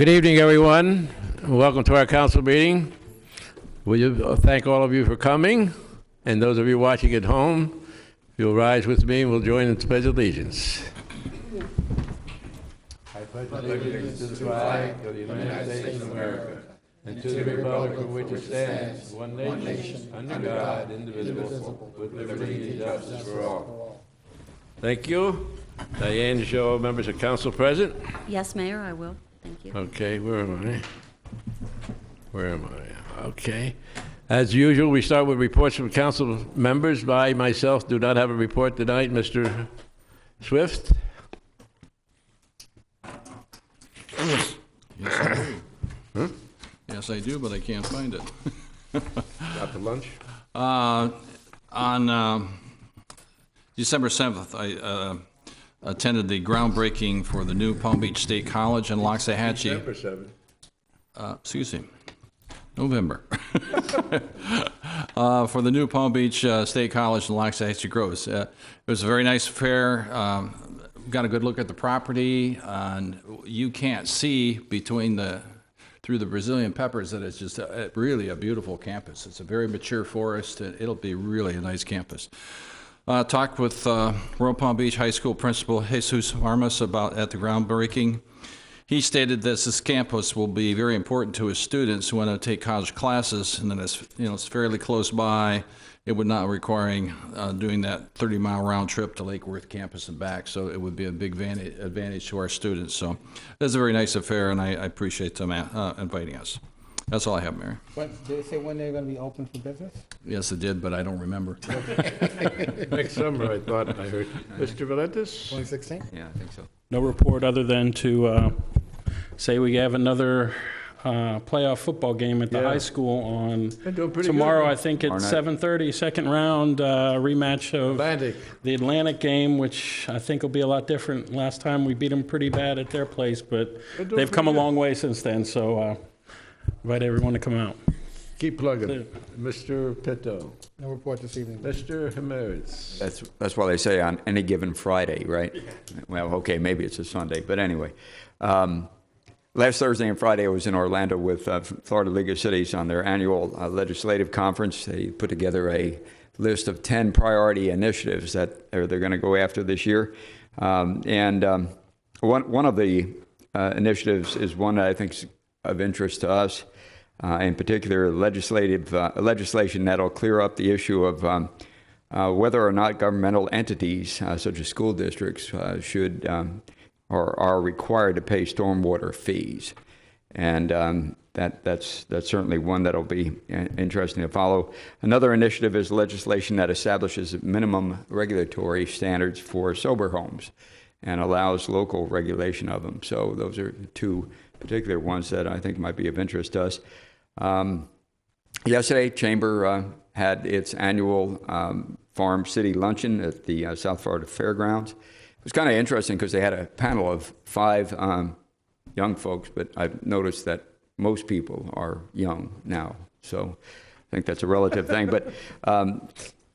Good evening, everyone. Welcome to our council meeting. We thank all of you for coming, and those of you watching at home, if you'll rise with me and we'll join in the Pledge of Allegiance. I pledge allegiance to the flag of the United States of America and to the republic for which it stands, one nation, under God, indivisible, with liberty and justice for all. Thank you. Diane, show members of council present. Yes, Mayor, I will. Thank you. Okay, where am I? Where am I? Okay. As usual, we start with reports from council members. I, myself, do not have a report tonight. Mr. Swift? Yes, I do. Huh? Yes, I do, but I can't find it. Got the lunch? On December 7th, I attended the groundbreaking for the new Palm Beach State College in Loxahatchee. December 7th. Excuse me, November. For the new Palm Beach State College in Loxahatchee Groves. It was a very nice affair. Got a good look at the property, and you can't see through the Brazilian peppers that it's just really a beautiful campus. It's a very mature forest, and it'll be really a nice campus. Talked with Royal Palm Beach High School Principal Jesus Armas at the groundbreaking. He stated that this campus will be very important to his students who want to take college classes, and that it's fairly close by. It would not requiring doing that 30-mile round trip to Lake Worth campus and back, so it would be a big advantage to our students. So it's a very nice affair, and I appreciate them inviting us. That's all I have, Mary. Did they say when they're going to be open for business? Yes, it did, but I don't remember. Next summer, I thought I heard. Mr. Valentis? 2016? Yeah, I think so. No report other than to say we have another playoff football game at the high school on They're doing pretty tomorrow. good. I think at 7:30, second round rematch of Atlantic. the Atlantic game, which I think will be a lot different. Last time we beat them pretty bad at their place, but they've come a long way since then. So invite everyone to come out. Keep plugging. Mr. Pitto. No report this evening. Mr. Jimenez. That's why they say on any given Friday, right? Well, okay, maybe it's a Sunday, but anyway. Last Thursday and Friday, I was in Orlando with Florida League of Cities on their annual legislative conference. They put together a list of 10 priority initiatives that they're going to go after this year. One of the initiatives is one that I think is of interest to us, in particular legislation that will clear up the issue of whether or not governmental entities, such as school districts, should or are required to pay stormwater fees. And that's certainly one that'll be interesting to follow. Another initiative is legislation that establishes minimum regulatory standards for sober homes and allows local regulation of them. So those are two particular ones that I think might be of interest to us. Yesterday, Chamber had its annual Farm City Luncheon at the South Florida Fairgrounds. It was kind of interesting because they had a panel of 5 young folks, but I've noticed that most people are young now, so I think that's a relative thing. But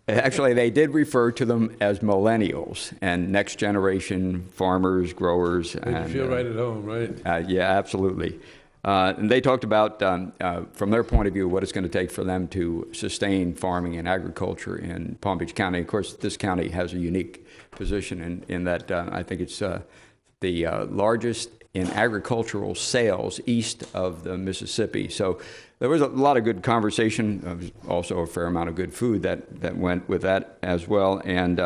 actually, they did refer to them as millennials and next generation farmers, growers. Made you feel right at home, right? Yeah, absolutely. And they talked about, from their point of view, what it's going to take for them to sustain farming and agriculture in Palm Beach County. Of course, this county has a unique position in that I think it's the largest in agricultural sales east of the Mississippi. So there was a lot of good conversation. There was also a fair amount of good food that went with that as well. And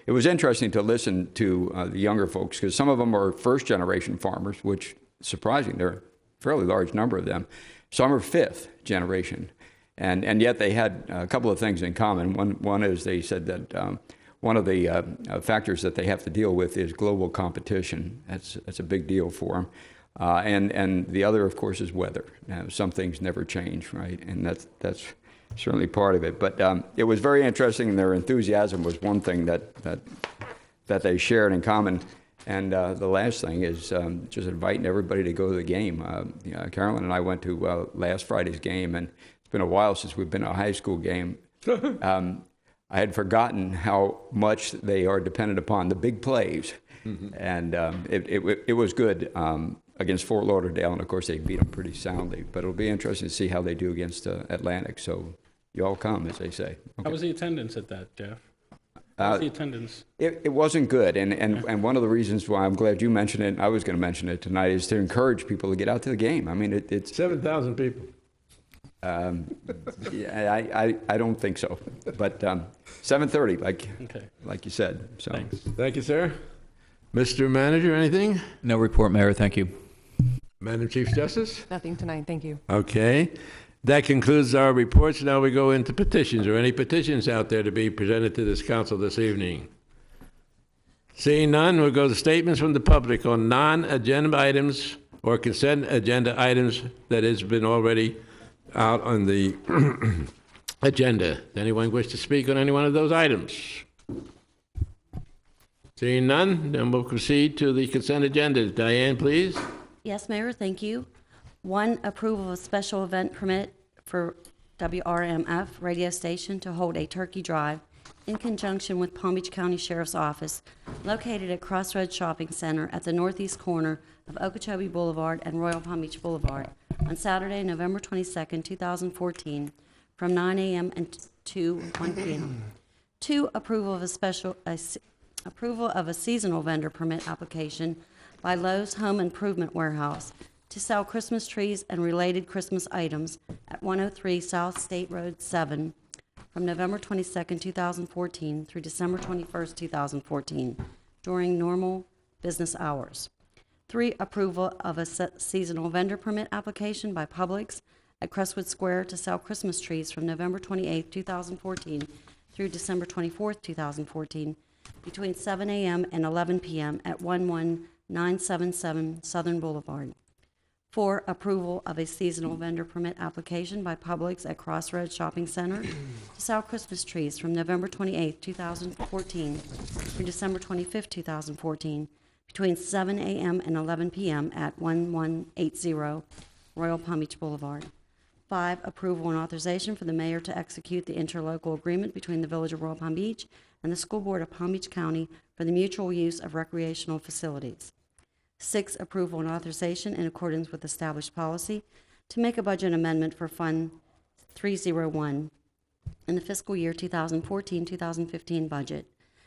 it was interesting to listen to the younger folks because some of them are first-generation farmers, which is surprising. They're a fairly large number of them. Some are fifth generation. And yet they had a couple of things in common. One is they said that one of the factors that they have to deal with is global competition. That's a big deal for them. And the other, of course, is weather. Some things never change, right? And that's certainly part of it. But it was very interesting, and their enthusiasm was one thing that they shared in common. And the last thing is just inviting everybody to go to the game. Carolyn and I went to last Friday's game, and it's been a while since we've been to a high school game. I had forgotten how much they are dependent upon the big plays, and it was good. against Fort Lauderdale, and of course they beat them pretty soundly. But it'll be interesting to see how they do against Atlantic. So you all come, as they say. How was the attendance at that, Jeff? How was the attendance? It wasn't good, and one of the reasons why I'm glad you mentioned it, and I was going to mention it tonight, is to encourage people to get out to the game. I mean, it's 7,000 people. yeah, I don't think so, but 7:30, like you said. So Thanks. Thank you, sir. Mr. Manager, anything? No report, Mayor. Thank you. Madam Chief Justice? Nothing tonight, thank you. Okay. That concludes our reports. Now we go into petitions. Are any petitions out there to be presented to this council this evening? Seeing none, we'll go to statements from the public on non-agenda items or consent agenda items that has been already out on the agenda. Does anyone wish to speak on any one of those items? Seeing none, then we'll proceed to the consent agenda. Diane, please. Yes, Mayor, thank you. 1, approval of a special event permit for WRMF radio station to hold a turkey drive in conjunction with Palm Beach County Sheriff's Office located at Crossroads Shopping Center at the northeast corner of Okeechobee Boulevard and Royal Palm Beach Boulevard on Saturday, November 22nd, 2014, from 9 a.m. to 1 p.m. 2, approval of a seasonal vendor permit application by Lowe's Home Improvement Warehouse to sell Christmas trees and related Christmas items at 103 South State Road 7 from November 22nd, 2014 through December 21st, 2014 during normal business hours. 3, approval of a seasonal vendor permit application by Publix at Crestwood Square to sell Christmas trees from November 28th, 2014 through December 24th, 2014 between 7 a.m. and 11 p.m. at 11977 Southern Boulevard. 4, approval of a seasonal vendor permit application by Publix at Crossroads Shopping Center to sell Christmas trees from November 28, 2014 through December 25, 2014 between 7 a.m. and 11 p.m. at 1180 Royal Palm Beach Boulevard. 5, approval and authorization for the mayor to execute the interlocal agreement between the Village of Royal Palm Beach and the School Board of Palm Beach County for the mutual use of recreational facilities. 6, approval and authorization in accordance with established policy to make a budget amendment for Fund 301 in the fiscal year 2014-2015 budget.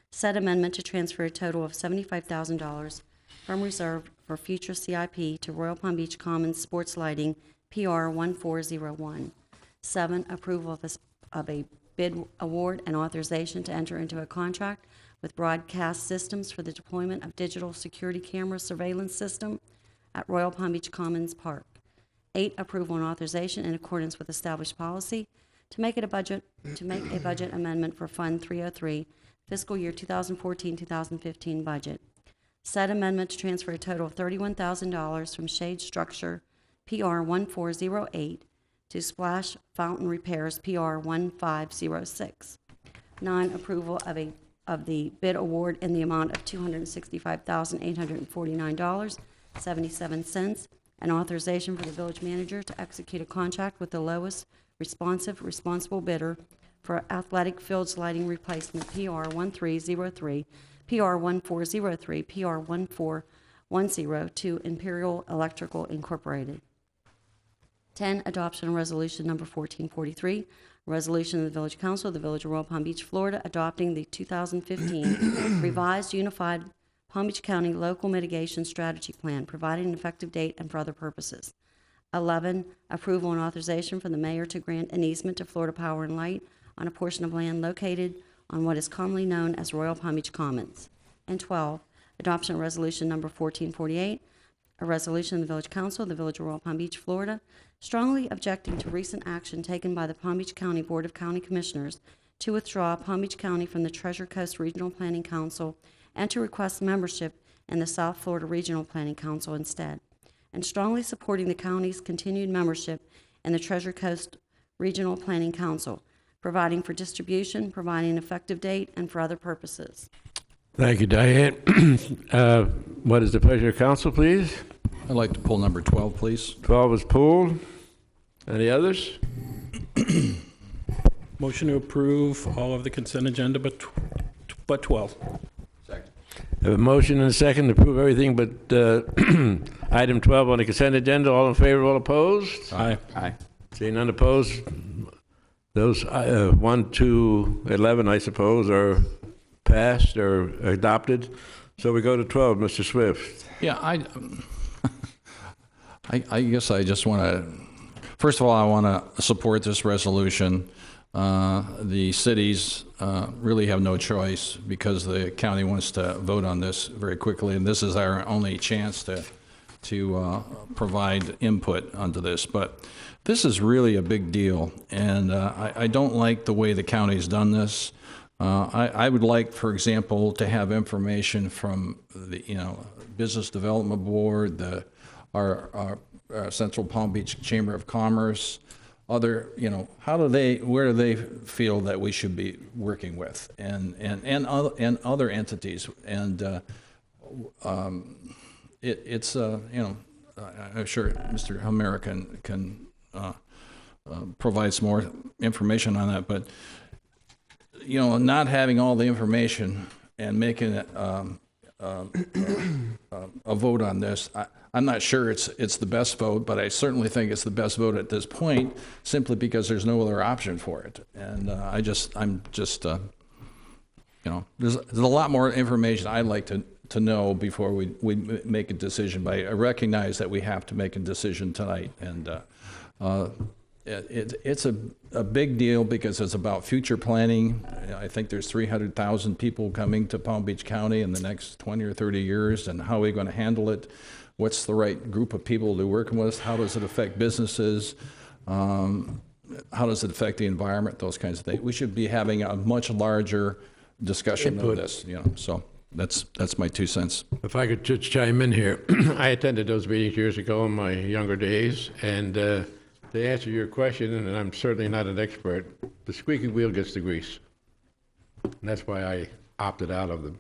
Said amendment to transfer a total of $75,000 from reserve for future CIP to Royal Palm Beach Commons Sports Lighting, PR 1401. 7, approval of a bid award and authorization to enter into a contract with Broadcast Systems for the deployment of digital security camera surveillance system at Royal Palm Beach Commons Park. 8, approval and authorization in accordance with established policy to make a budget amendment for Fund 303, fiscal year 2014-2015 budget. Said amendment to transfer a total of $31,000 from Shade Structure, PR 1408, to Splash Fountain Repairs, PR 1506. 9, approval of the bid award in the amount of $265,849.77, and authorization for the village manager to execute a contract with the lowest responsible bidder for athletic fields lighting replacement, PR 1303, PR 1403, PR 1410 to Imperial Electrical Incorporated. 10, adoption of resolution number 1443, resolution of the Village Council of the Village of Royal Palm Beach, Florida, adopting the 2015 revised Unified Palm Beach County Local Mitigation Strategy Plan, providing an effective date and for other purposes. 11, approval and authorization for the mayor to grant an easement to Florida Power and Light on a portion of land located on what is commonly known as Royal Palm Beach Commons. And 12, adoption of resolution number 1448, a resolution of the Village Council of the Village of Royal Palm Beach, Florida, strongly objecting to recent action taken by the Palm Beach County Board of County Commissioners to withdraw Palm Beach County from the Treasure Coast Regional Planning Council and to request membership in the South Florida Regional Planning Council instead, and strongly supporting the county's continued membership in the Treasure Coast Regional Planning Council, providing for distribution, providing an effective date, and for other purposes. Thank you, Diane. What is the pleasure of council, please? I'd like to pull number 12, please. 12 is pulled. Any others? Motion to approve all of the consent agenda but 12. Have a motion and a second to approve everything but item 12 on the consent agenda. All in favor, all opposed? Aye. Aye. Seeing none opposed, those 1 to 11, I suppose, are passed or adopted. So we go to 12, Mr. Swift. Yeah, I guess I just want to, first of all, I want to support this resolution. The cities really have no choice because the county wants to vote on this very quickly, and this is our only chance to provide input onto this. But this is really a big deal, and I don't like the way the county's done this. I would like, for example, to have information from the Business Development Board, our Central Palm Beach Chamber of Commerce, other, where do they feel that we should be working with, and other entities, and it's I'm sure Mr. O'Meara can provide some more information on that, but not having all the information and making it a vote on this, I'm not sure it's the best vote, but I certainly think it's the best vote at this point, simply because there's no other option for it. And there's a lot more information I'd like to know before we make a decision. But I recognize that we have to make a decision tonight, and it's a big deal because it's about future planning. I think there's 300,000 people coming to Palm Beach County in the next 20 or 30 years, and how are we going to handle it? What's the right group of people to work with? How does it affect businesses? How does it affect the environment? Those kinds of things. We should be having a much larger discussion of this, so that's my 2 cents. If I could just chime in here. I attended those meetings years ago in my younger days, and to answer your question, and I'm certainly not an expert, the squeaky wheel gets the grease. And that's why I opted out of them.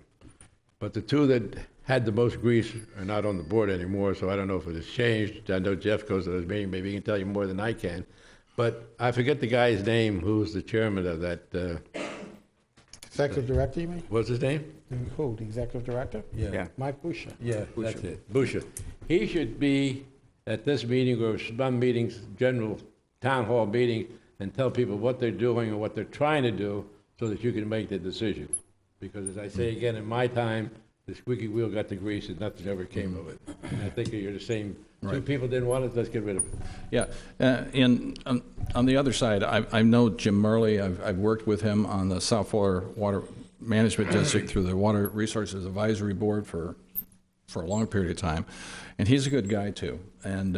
But the two that had the most grease are not on the board anymore, so I don't know if it has changed. I know Jeff goes to those meetings, maybe he can tell you more than I can. But I forget the guy's name who's the chairman of that. Executive director, you mean? What's his name? Who, the executive director? Yeah. Mike Busha. Yeah, that's it. Busha. He should be at this meeting or some meetings, general town hall meeting, and tell people what they're doing and what they're trying to do so that you can make the decision. Because as I say again, in my time, the squeaky wheel got the grease and nothing ever came of it. And I think you're the same. Two people didn't want it, let's get rid of it. Yeah, and on the other side, I know Jim Murley. I've worked with him on the South Florida Water Management District through the Water Resources Advisory Board for a long period of time, and he's a good guy too. And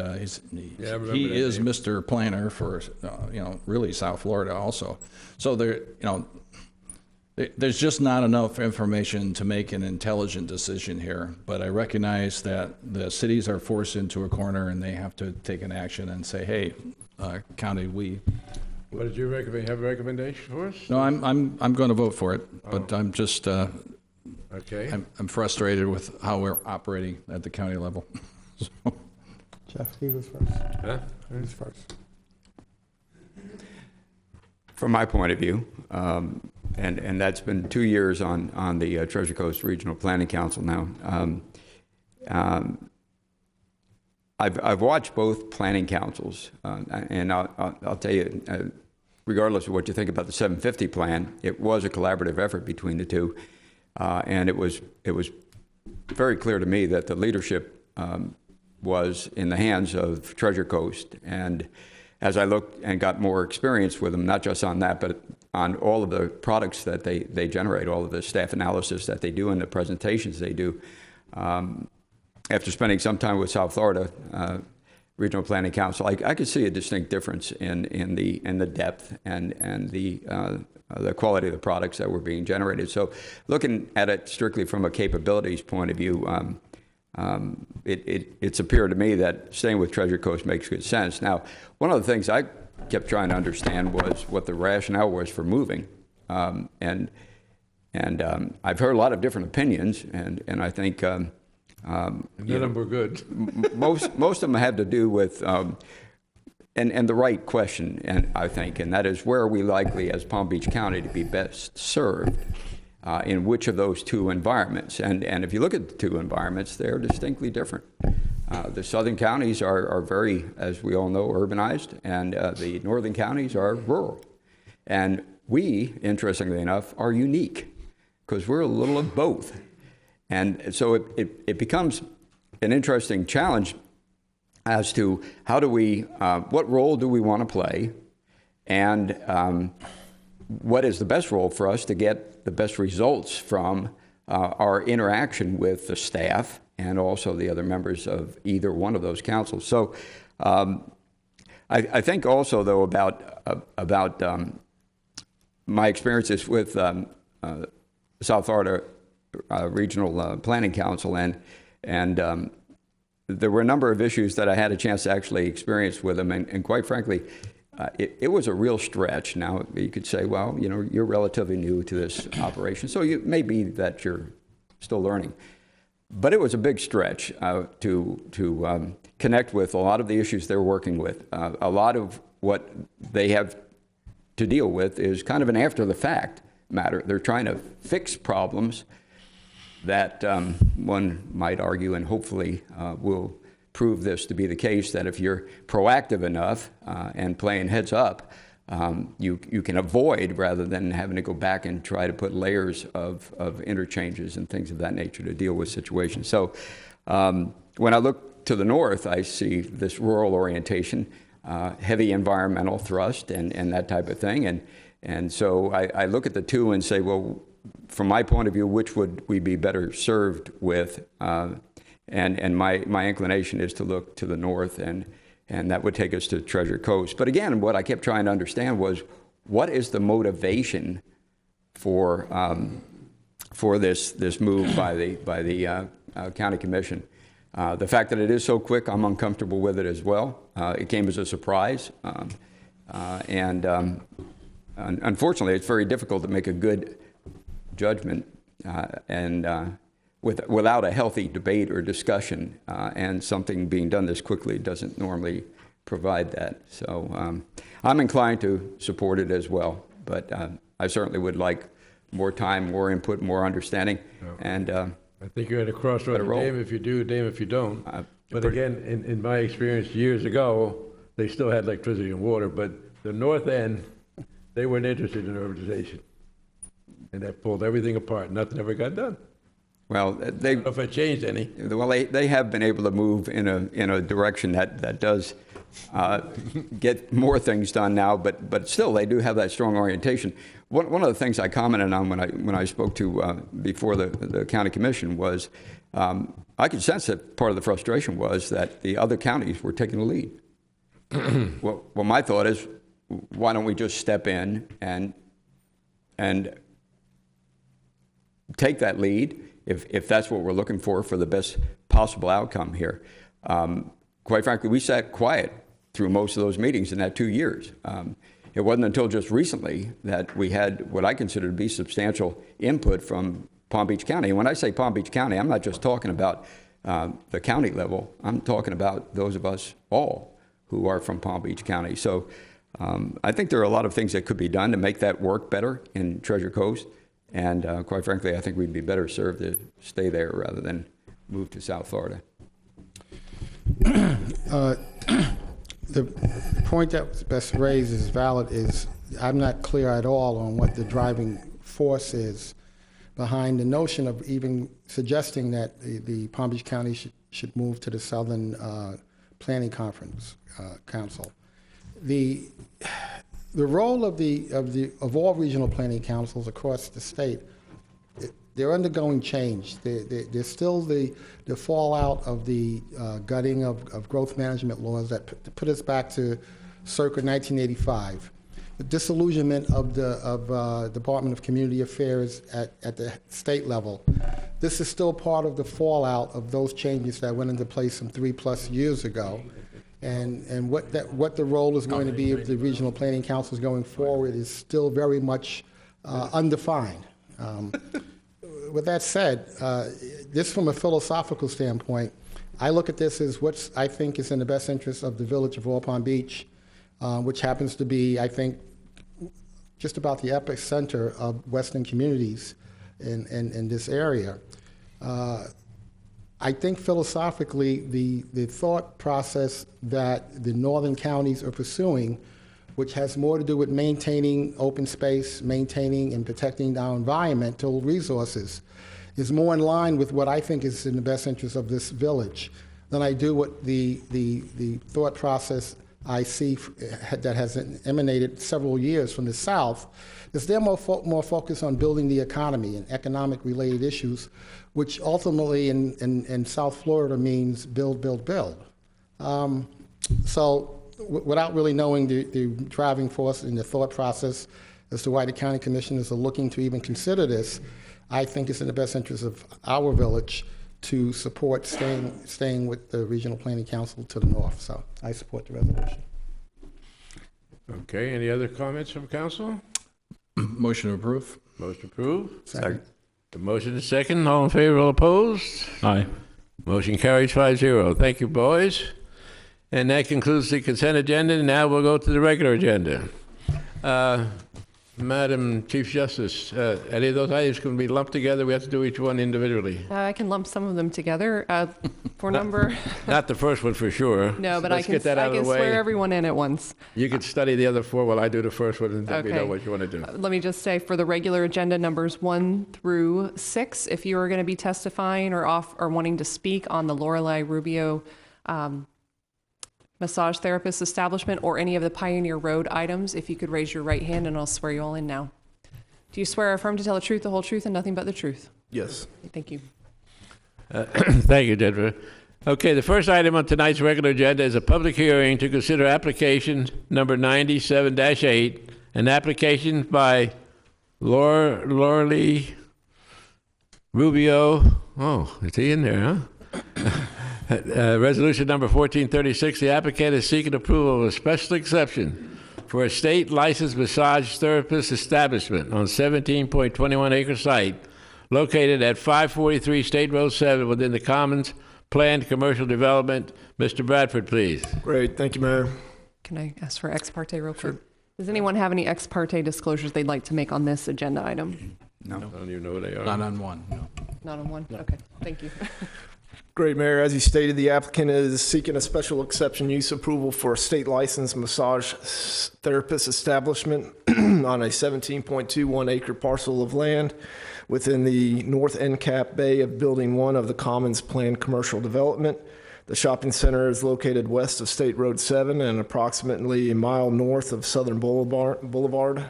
he is Mr. Planner for really South Florida also. So there's just not enough information to make an intelligent decision here, but I recognize that the cities are forced into a corner and they have to take an action and say, hey, county, What did you recommend? Have a recommendation for us? No, I'm going to vote for it, but I'm just, Okay. I'm frustrated with how we're operating at the county level. So, Jeff, he was first. Huh? He was first. From my point of view, and that's been 2 years on the Treasure Coast Regional Planning Council now. I've watched both planning councils, and I'll tell you, regardless of what you think about the 750 plan, it was a collaborative effort between the two, and it was very clear to me that the leadership was in the hands of Treasure Coast. And as I looked and got more experience with them, not just on that, but on all of the products that they generate, all of the staff analysis that they do and the presentations they do. After spending some time with South Florida Regional Planning Council, I could see a distinct difference in the depth and the quality of the products that were being generated. So looking at it strictly from a capabilities point of view, it's appeared to me that staying with Treasure Coast makes good sense. Now, one of the things I kept trying to understand was what the rationale was for moving. And I've heard a lot of different opinions, and I think None of them were good. most of them have to do with and the right question, and I think, and that is, where are we likely as Palm Beach County to be best served? in which of those two environments. And if you look at the two environments, they're distinctly different. The southern counties are very, as we all know, urbanized, and the northern counties are rural. And we, interestingly enough, are unique because we're a little of both. And so it becomes an interesting challenge as to how do we, what role do we want to play, and what is the best role for us to get the best results from our interaction with the staff and also the other members of either one of those councils. So I think also, though, about my experiences with South Florida Regional Planning Council, and there were a number of issues that I had a chance to actually experience with them, and quite frankly, it was a real stretch. Now, you could say, well, you know, you're relatively new to this operation, so it may be that you're still learning. But it was a big stretch to connect with a lot of the issues they're working with. A lot of what they have to deal with is kind of an after-the-fact matter. They're trying to fix problems that one might argue, and hopefully will prove this to be the case, that if you're proactive enough and playing heads up, you can avoid, rather than having to go back and try to put layers of interchanges and things of that nature to deal with situations. So when I look to the north, I see this rural orientation, heavy environmental thrust and that type of thing. And so I look at the two and say, well, from my point of view, which would we be better served with? And my inclination is to look to the north, and that would take us to Treasure Coast. But again, what I kept trying to understand was, what is the motivation for this move by the county commission? The fact that it is so quick, I'm uncomfortable with it as well. It came as a surprise, and unfortunately, it's very difficult to make a good judgment without a healthy debate or discussion, and something being done this quickly doesn't normally provide that. So I'm inclined to support it as well, but I certainly would like more time, more input, more understanding. And I think you're at a crossroads, damn if you do, damn if you don't. But again, in my experience years ago, they still had electricity and water, but the north end, they weren't interested in urbanization. And that pulled everything apart. Nothing ever got done. Well, I don't know if it changed any. Well, they have been able to move in a direction that does get more things done now, but still they do have that strong orientation. One of the things I commented on when I spoke to before the county commission was I could sense that part of the frustration was that the other counties were taking the lead. Well, my thought is, why don't we just step in and take that lead if that's what we're looking for the best possible outcome here. Quite frankly, we sat quiet through most of those meetings in that 2 years. It wasn't until just recently that we had what I consider to be substantial input from Palm Beach County. And when I say Palm Beach County, I'm not just talking about the county level. I'm talking about those of us all who are from Palm Beach County. So I think there are a lot of things that could be done to make that work better in Treasure Coast. And quite frankly, I think we'd be better served to stay there rather than move to South Florida. The point that's best raised is valid. I'm not clear at all on what the driving force is behind the notion of even suggesting that the Palm Beach County should move to the Southern Planning Conference Council. The role of all regional planning councils across the state, they're undergoing change. There's still the fallout of the gutting of growth management laws that put us back to circa 1985. The disillusionment of the Department of Community Affairs at the state level. This is still part of the fallout of those changes that went into place some 3+ years ago. And what the role is going to be of the regional planning councils going forward is still very much undefined. With that said, this from a philosophical standpoint, I look at this as what I think is in the best interest of the village of Royal Palm Beach, which happens to be, I think, just about the epicenter of Western communities in this area. I think philosophically, the thought process that the northern counties are pursuing, which has more to do with maintaining open space, maintaining and protecting our environmental resources, is more in line with what I think is in the best interest of this village than I do what the thought process I see that has emanated several years from the South, is they're more focused on building the economy and economic-related issues, which ultimately in South Florida means build, build, build. So without really knowing the driving force and the thought process as to why the county commissioners are looking to even consider this, I think it's in the best interest of our village to support staying with the Regional Planning Council to the north. So I support the resolution. Okay, any other comments from council? Motion to approve. Motion approved. Second. The motion is second. All in favor, all opposed? Aye. Motion carries 5-0. Thank you, boys. And that concludes the consent agenda. Now we'll go to the regular agenda. Madam Chief Justice, any of those items can be lumped together? We have to do each one individually. I can lump some of them together for number. Not the first one for sure. No, but Let's get that out of the way. swear everyone in at once. You can study the other four while I do the first one, and let me know Okay. what you want to do. Let me just say for the regular agenda numbers 1 through 6, if you are going to be testifying or wanting to speak on the Lorelei Rubio massage therapist establishment or any of the Pioneer Road items, if you could raise your right hand and I'll swear you all in now. Do you swear or affirm to tell the truth, the whole truth, and nothing but the truth? Yes. Thank you. Thank you, Jennifer. Okay, the first item on tonight's regular agenda is a public hearing to consider application number 97-8, an application by Lorelei Rubio. Oh, is he in there, huh? Resolution number 1436, the applicant is seeking approval of a special exception for a state licensed massage therapist establishment on 17.21 acre site located at 543 State Road 7 within the Commons Planned Commercial Development. Mr. Bradford, please. Great. Thank you, Mayor. Can I ask for ex parte real quick? Does anyone have any ex parte disclosures they'd like to make on this agenda item? I don't even know what they are. Not on one, no. Not on one? Okay, thank you. Great, Mayor. As you stated, the applicant is seeking a special exception use approval for a state licensed massage therapist establishment on a 17.21 acre parcel of land within the north end cap bay of Building 1 of the Commons Planned Commercial Development. The shopping center is located west of State Road 7 and approximately a mile north of Southern Boulevard.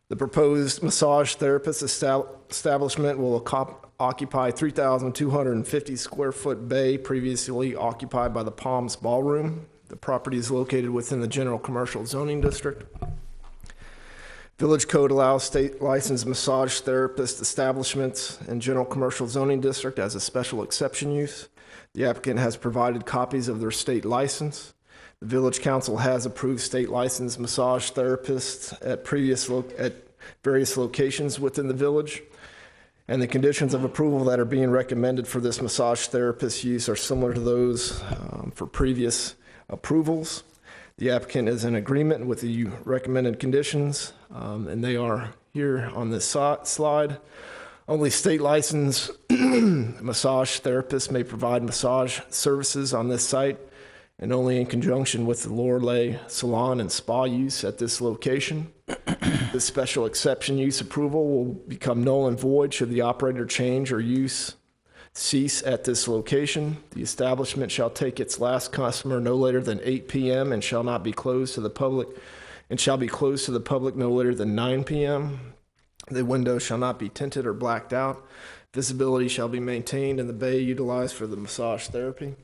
The proposed massage therapist establishment will occupy 3,250 square foot bay previously occupied by the Palms Ballroom. The property is located within the General Commercial Zoning District. Village Code allows state licensed massage therapist establishments in General Commercial Zoning District as a special exception use. The applicant has provided copies of their state license. The Village Council has approved state licensed massage therapists at various locations within the village. And the conditions of approval that are being recommended for this massage therapist use are similar to those for previous approvals. The applicant is in agreement with the recommended conditions, and they are here on this slide. Only state licensed massage therapists may provide massage services on this site, and only in conjunction with the Lorelei Salon and Spa use at this location. This special exception use approval will become null and void should the operator change or use cease at this location. The establishment shall take its last customer no later than 8 p.m. and shall be closed to the public no later than 9 p.m. The window shall not be tinted or blacked out. Visibility shall be maintained in the bay utilized for the massage therapy.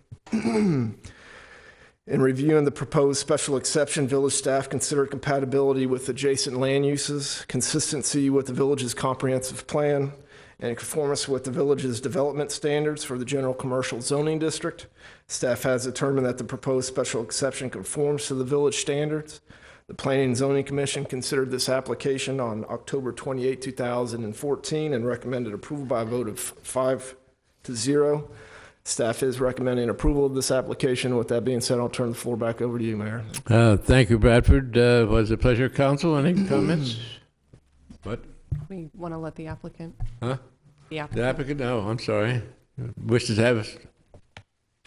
In reviewing the proposed special exception, village staff considered compatibility with adjacent land uses, consistency with the village's comprehensive plan, and conformance with the village's development standards for the general commercial zoning district. Staff has determined that the proposed special exception conforms to the village standards. The Planning and Zoning Commission considered this application on October 28, 2014, and recommended approval by a vote of 5-0. Staff is recommending approval of this application. With that being said, I'll turn the floor back over to you, Mayor. Thank you, Bradford. Was it a pleasure, council? Any comments? What? We want to let the applicant. Huh? The The applicant. applicant? No, I'm sorry. Wishes to have,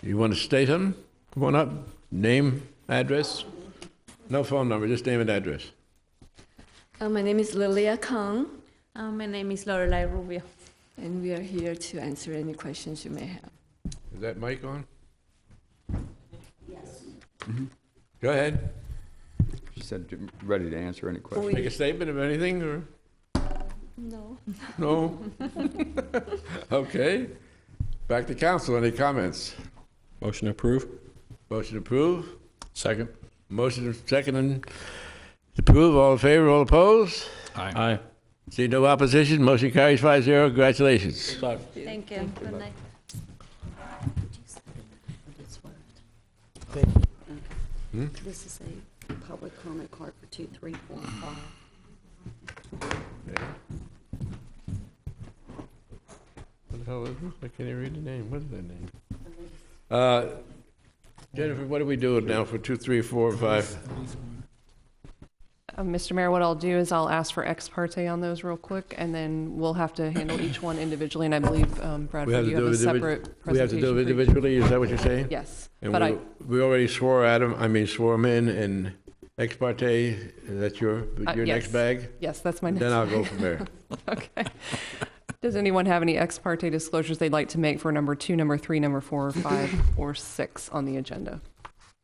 you want to state something? Come on up. Name, address? No phone number, just name and address. My name is Lilia Kang, My name is Lorelai Rubio. and we are here to answer any questions you may have. Is that mic on? Yes. Go ahead. She said, ready to answer any questions. Make a statement of anything, or? No. No? Okay. Back to council. Any comments? Motion approved. Motion approved. Second. Motion second and approve. All in favor, all opposed? Aye. See no opposition. Motion carries 5-0. Congratulations. Thank you. Good night. This is a public comment card for 2, 3, 4, 5. What the hell is this? I can't even read the name. What is that name? Jennifer, what are we doing now for 2, 3, 4, and 5? Mr. Mayor, what I'll do is I'll ask for ex parte on those real quick, and then we'll have to handle each one individually. And I believe, Bradford, you have a separate We have to do presentation. it for each- individually, is that what you're saying? Yes, And but we already swore him in and ex parte, that's your yes. next bag? yes, that's my next. Then I'll go from there. Okay. Does anyone have any ex parte disclosures they'd like to make for number 2, number 3, number 4, 5, or 6 on the agenda?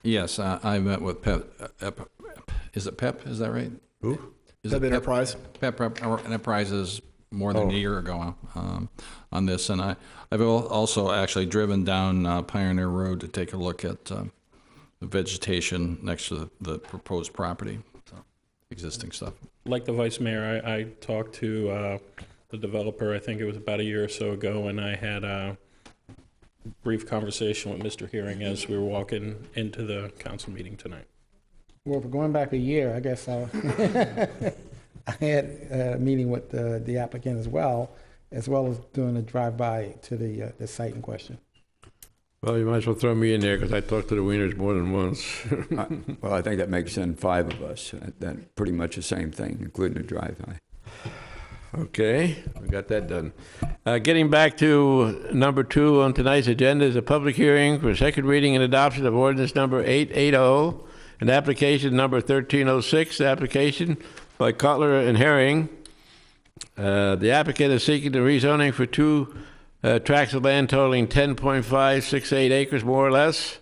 Yes, I met with Pep, is it Pep, is that right? Who? Is Pep it Enterprise. Pep Enterprises more than a year ago on this, and I've also actually driven down Pioneer Road to take a look at the vegetation next to the proposed property, so, existing stuff. Like the vice mayor, I talked to the developer, I think it was about a year or so ago, and I had a brief conversation with Mr. Hearing as we were walking into the council meeting tonight. Well, for going back a year, I guess I had a meeting with the applicant as well as doing a drive-by to the site in question. Well, you might as well throw me in there, because I talked to the Wieners more than once. Well, I think that makes then 5 of us. That pretty much the same thing, including the drive-by. Okay, we got that done. Getting back to number 2 on tonight's agenda is a public hearing for second reading and adoption of ordinance number 880, and application number 1306, application by Cutler and Herring. The applicant is seeking the rezoning for 2 tracts of land totaling 10.568 acres, more or less,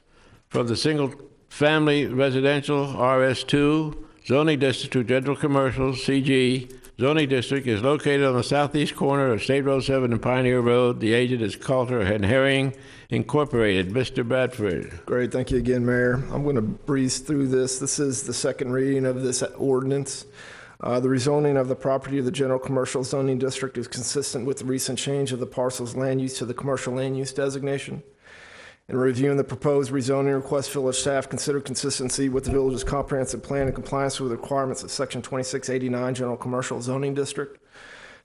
from the single-family residential RS2 zoning district to general commercial CG zoning district. Is located on the southeast corner of State Road 7 and Pioneer Road. The agent is Coulter and Herring Incorporated. Mr. Bradford. Great, thank you again, Mayor. I'm going to breeze through this. This is the second reading of this ordinance. The rezoning of the property of the general commercial zoning district is consistent with the recent change of the parcel's land use to the commercial land use designation. In reviewing the proposed rezoning request, village staff considered consistency with the village's comprehensive plan and compliance with the requirements of Section 2689 General Commercial Zoning District.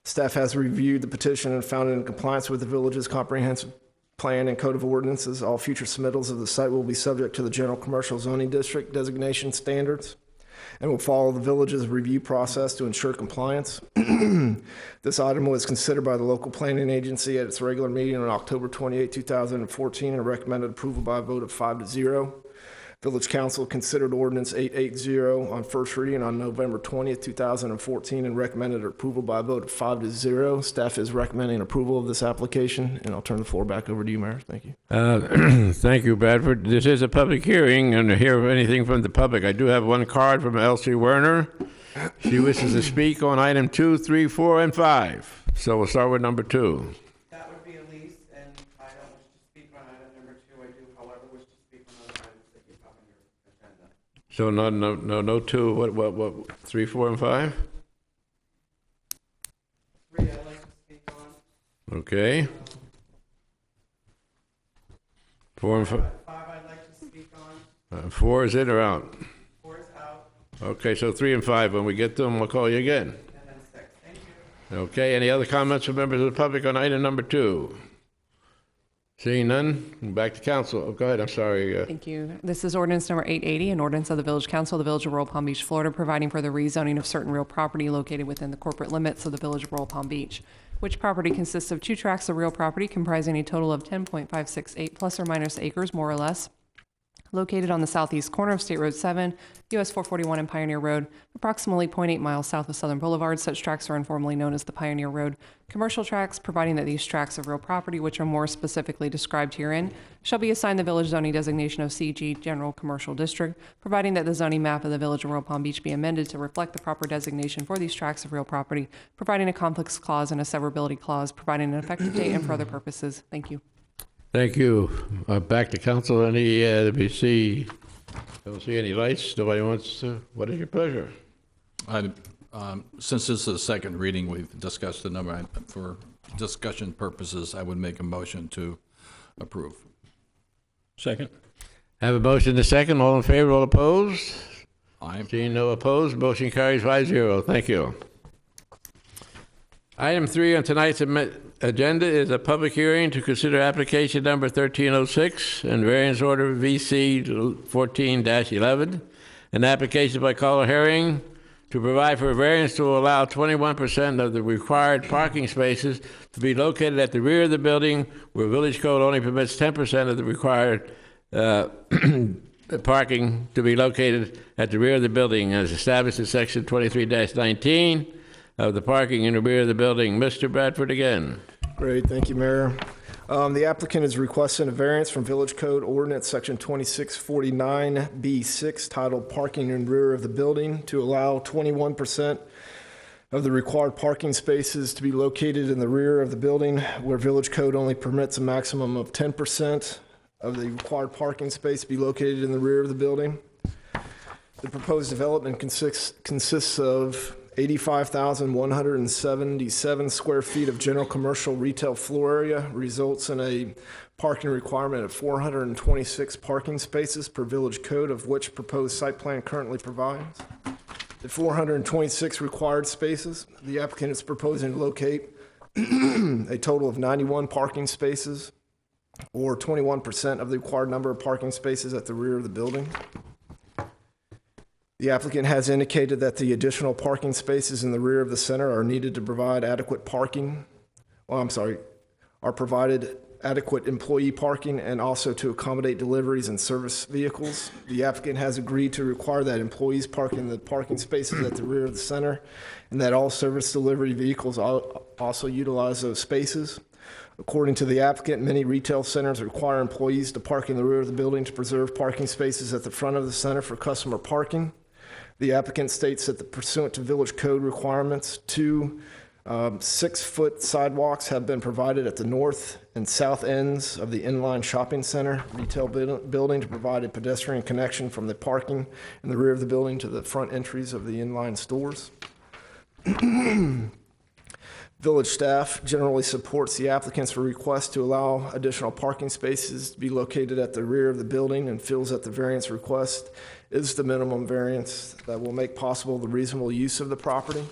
Staff has reviewed the petition and found it in compliance with the village's comprehensive plan and code of ordinances. All future submittals of the site will be subject to the General Commercial Zoning District designation standards and will follow the village's review process to ensure compliance. This item was considered by the local planning agency at its regular meeting on October 28, 2014, and recommended approval by a vote of 5-0. Village Council considered ordinance 880 on first reading on November 20th, 2014, and recommended approval by a vote of 5-0. Staff is recommending approval of this application, and I'll turn the floor back over to you, Mayor. Thank you. Thank you, Bradford. This is a public hearing, and to hear anything from the public, I do have one card from Elsie Werner. She wishes to speak on item 2, 3, 4, and 5. So we'll start with number 2. That would be Elise, and I don't wish to speak on item number 2. I do, however, wish to speak on other items that you have on your agenda. So no 2. What? 3, 4, and 5? 3 I'd like to speak on. Okay. 4 and 5. 5 I'd like to speak on. 4 is in or out? 4 is out, Okay, so 3 and 5. When we get to them, we'll call you again. and then 6. Thank you. Okay, any other comments from members of the public on item number 2? Seeing none, back to council. Oh, go ahead, I'm sorry. Thank you. This is ordinance number 880, an ordinance of the Village Council of the Village of Royal Palm Beach, Florida, providing for the rezoning of certain real property located within the corporate limits of the Village of Royal Palm Beach, which property consists of 2 tracts of real property comprising a total of 10.568 plus or minus acres, more or less, located on the southeast corner of State Road 7, US 441 and Pioneer Road, approximately 0.8 miles south of Southern Boulevard. Such tracts are informally known as the Pioneer Road commercial tracts, providing that these tracts of real property, which are more specifically described herein, shall be assigned the village zoning designation of CG General Commercial District, providing that the zoning map of the Village of Royal Palm Beach be amended to reflect the proper designation for these tracts of real property, providing a conflicts clause and a severability clause, providing an effective date and for other purposes. Thank you. Thank you. Back to council. Any, let me see. Don't see any lights. Nobody wants to. What is your pleasure? Since this is a second reading, we've discussed the number. For discussion purposes, I would make a motion to approve. Second. Have a motion to second. All in favor, all opposed? Aye. Seeing no opposed, motion carries 5-0. Thank you. Item 3 on tonight's agenda is a public hearing to consider application number 1306 and variance order VC 14-11, an application by Carla Herring to provide for a variance to allow 21% of the required parking spaces to be located at the rear of the building, where village code only permits 10% of the required parking to be located at the rear of the building, as established in section 23-19 of the parking in the rear of the building. Mr. Bradford again. Great, thank you, Mayor. The applicant is requesting a variance from Village Code Ordinance Section 2649B6 titled Parking in Rear of the Building to allow 21% of the required parking spaces to be located in the rear of the building, where Village Code only permits a maximum of 10% of the required parking space to be located in the rear of the building. The proposed development consists of 85,177 square feet of general commercial retail floor area, results in a parking requirement of 426 parking spaces per village code, of which proposed site plan currently provides. The 426 required spaces, the applicant is proposing to locate a total of 91 parking spaces, or 21% of the required number of parking spaces at the rear of the building. The applicant has indicated that the additional parking spaces in the rear of the center are needed to provide adequate parking. Are provided adequate employee parking and also to accommodate deliveries and service vehicles. The applicant has agreed to require that employees park in the parking spaces at the rear of the center, and that all service delivery vehicles also utilize those spaces. According to the applicant, many retail centers require employees to park in the rear of the building to preserve parking spaces at the front of the center for customer parking. The applicant states that pursuant to village code requirements, 2 6-foot sidewalks have been provided at the north and south ends of the inline shopping center retail building to provide a pedestrian connection from the parking in the rear of the building to the front entries of the inline stores. Village staff generally supports the applicant's request to allow additional parking spaces to be located at the rear of the building, and feels that the variance request is the minimum variance that will make possible the reasonable use of the property.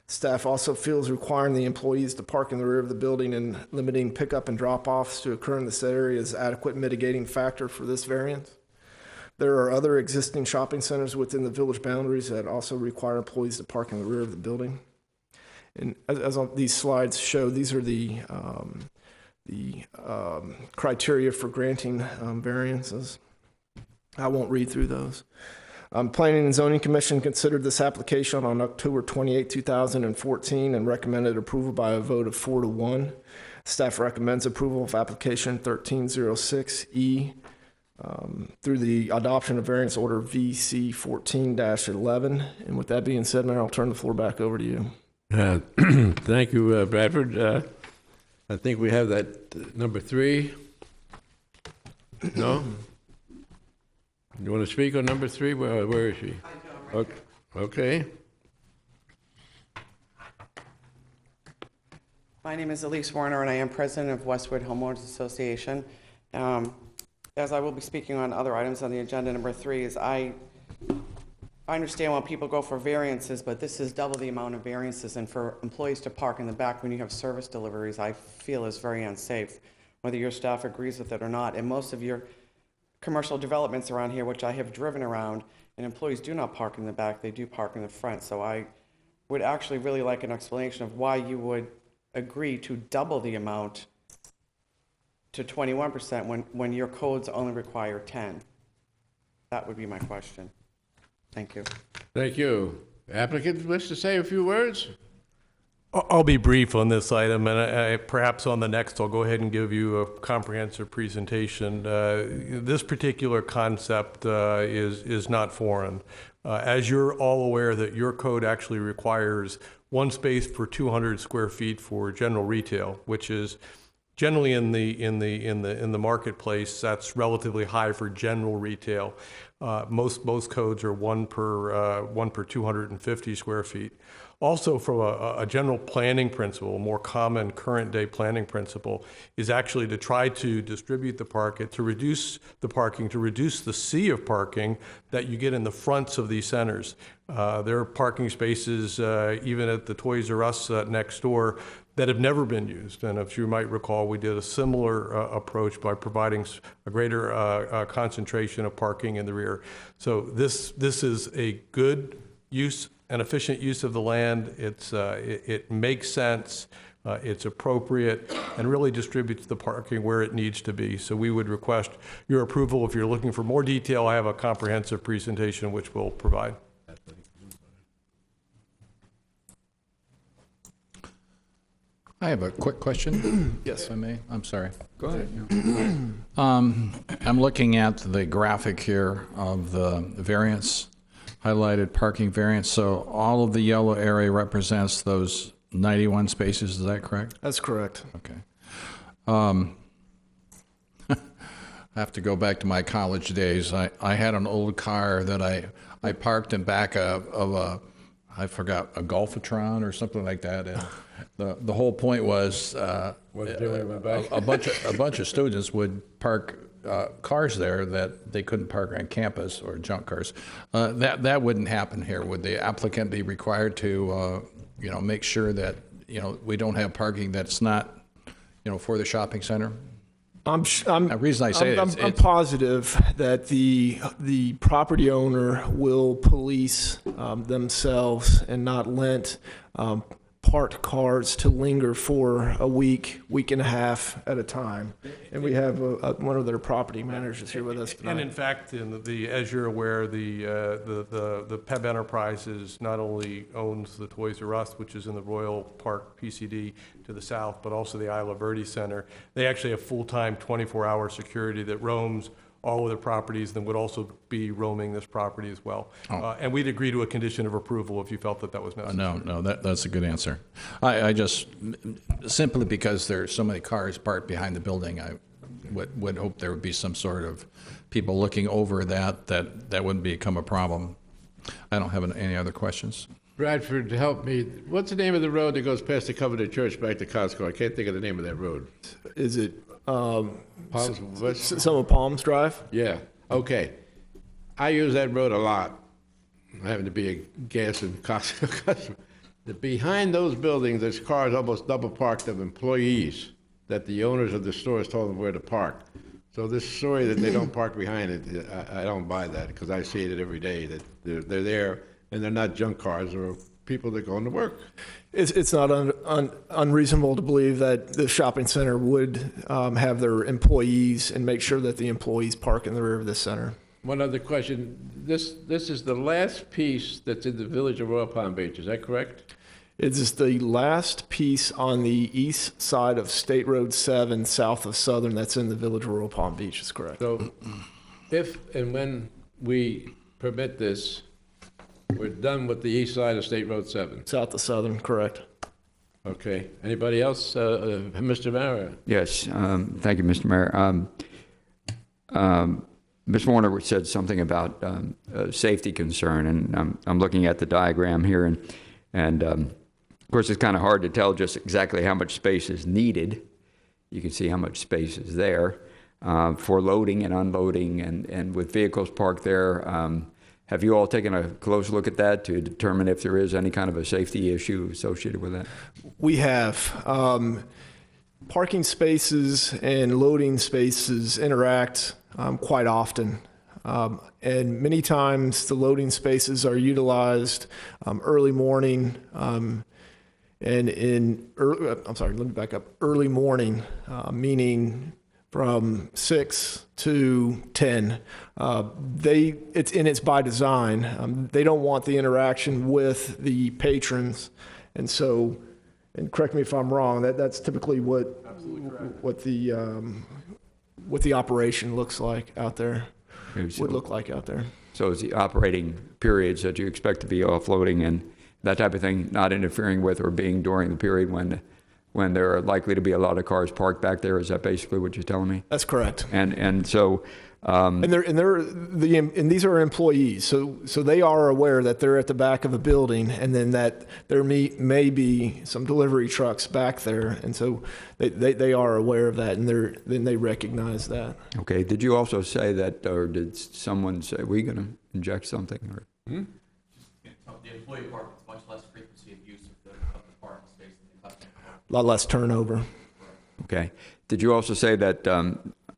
Staff also feels requiring the employees to park in the rear of the building and limiting pickup and drop-offs to occur in this area is adequate mitigating factor for this variance. There are other existing shopping centers within the village boundaries that also require employees to park in the rear of the building. And as these slides show, these are the criteria for granting variances. I won't read through those. Planning and Zoning Commission considered this application on October 28, 2014, and recommended approval by a vote of 4-1. Staff recommends approval of application 1306E through the adoption of variance order VC 14-11. And with that being said, Mayor, I'll turn the floor back over to you. Thank you, Bradford. I think we have that number 3. No? You want to speak on number 3? Where is she? Okay. My name is Elise Warner, and I am president of Westwood Homeowners Association. As I will be speaking on other items on the agenda, number 3 is I understand when people go for variances, but this is double the amount of variances, and for employees to park in the back when you have service deliveries, I feel is very unsafe. whether your staff agrees with it or not. And most of your commercial developments around here, which I have driven around, and employees do not park in the back, they do park in the front. So I would actually really like an explanation of why you would agree to double the amount to 21% when your codes only require 10. That would be my question. Thank you. Thank you. Applicant wish to say a few words? I'll be brief on this item, and perhaps on the next, I'll go ahead and give you a comprehensive presentation. This particular concept is not foreign. As you're all aware that your code actually requires one space per 200 square feet for general retail, which is generally in the marketplace, that's relatively high for general retail. Most codes are one per 250 square feet. Also, from a general planning principle, a more common current day planning principle is actually to try to distribute the parking, to reduce the sea of parking that you get in the fronts of these centers. There are parking spaces, even at the Toys R Us next door, that have never been used. And if you might recall, we did a similar approach by providing a greater concentration of parking in the rear. So this is a good use, an efficient use of the land. It makes sense, it's appropriate, and really distributes the parking where it needs to be. So we would request your approval. If you're looking for more detail, I have a comprehensive presentation which we'll provide. I have a quick question. Yes. If I may. I'm sorry. Go ahead. I'm looking at the graphic here of the variance, highlighted parking variance. So all of the yellow area represents those 91 spaces. Is that correct? That's correct. Okay. I have to go back to my college days. I had an old car that I parked in back of a, I forgot, a Golfatron or something like that. And the whole point was a bunch of students would park cars there that they couldn't park on campus, or junk cars. That wouldn't happen here. Would the applicant be required to make sure that we don't have parking that's not for the shopping center? The reason I say I'm positive that the property owner will police themselves and not lent parked cars to linger for a week and a half at a time. And we have one of their property managers here with us tonight. And in fact, as you're aware, the PEB Enterprises not only owns the Toys R Us, which is in the Royal Park PCD to the south, but also the Isla Verde Center. They actually have full-time 24-hour security that roams all of their properties, then would also be roaming this property as well. And we'd agree to a condition of approval if you felt that was necessary. No, that's a good answer. I just, simply because there's so many cars parked behind the building, I would hope there would be some sort of people looking over that wouldn't become a problem. I don't have any other questions. Bradford, help me. What's the name of the road that goes past the Covenant Church back to Costco? I can't think of the name of that road. Is it Palms, some of Palms Drive? Yeah, okay. I use that road a lot. I happen to be a gas and Costco customer. Behind those buildings, there's cars almost double parked of employees that the owners of the stores told them where to park. So this story that they don't park behind it, I don't buy that, because I see it every day, that they're there and they're not junk cars or people that go into work. It's not unreasonable to believe that the shopping center would have their employees and make sure that the employees park in the rear of the center. One other question. This is the last piece that's in the village of Royal Palm Beach, is that correct? It is the last piece on the east side of State Road 7, south of Southern, that's in the village of Royal Palm Beach, is correct. So if and when we permit this, we're done with the east side of State Road 7. South of Southern, correct. Okay. Anybody else? Mr. Mayor? Yes, thank you, Mr. Mayor. Ms. Warner said something about a safety concern, and I'm looking at the diagram here, and of course, it's kind of hard to tell just exactly how much space is needed. You can see how much space is there for loading and unloading, and with vehicles parked there. Have you all taken a close look at that to determine if there is any kind of a safety issue associated with that? We have. parking spaces and loading spaces interact quite often. And many times the loading spaces are utilized early morning and let me back up. Early morning, meaning from 6 to 10. It's by design. They don't want the interaction with the patrons, and so, and correct me if I'm wrong, that's typically what the operation looks like out there. Would look like out there. So it's the operating periods that you expect to be offloading and that type of thing, not interfering with or being during the period when there are likely to be a lot of cars parked back there. Is that basically what you're telling me? That's correct. And so. And these are employees, so they are aware that they're at the back of a building, and then that there may be some delivery trucks back there, and so they are aware of that, and then they recognize that. Okay. Did you also say that, or did someone say we're going to inject something? Or? The employee apartments, much less frequency of use of the parking space than the A lot less turnover. Okay. Did you also say that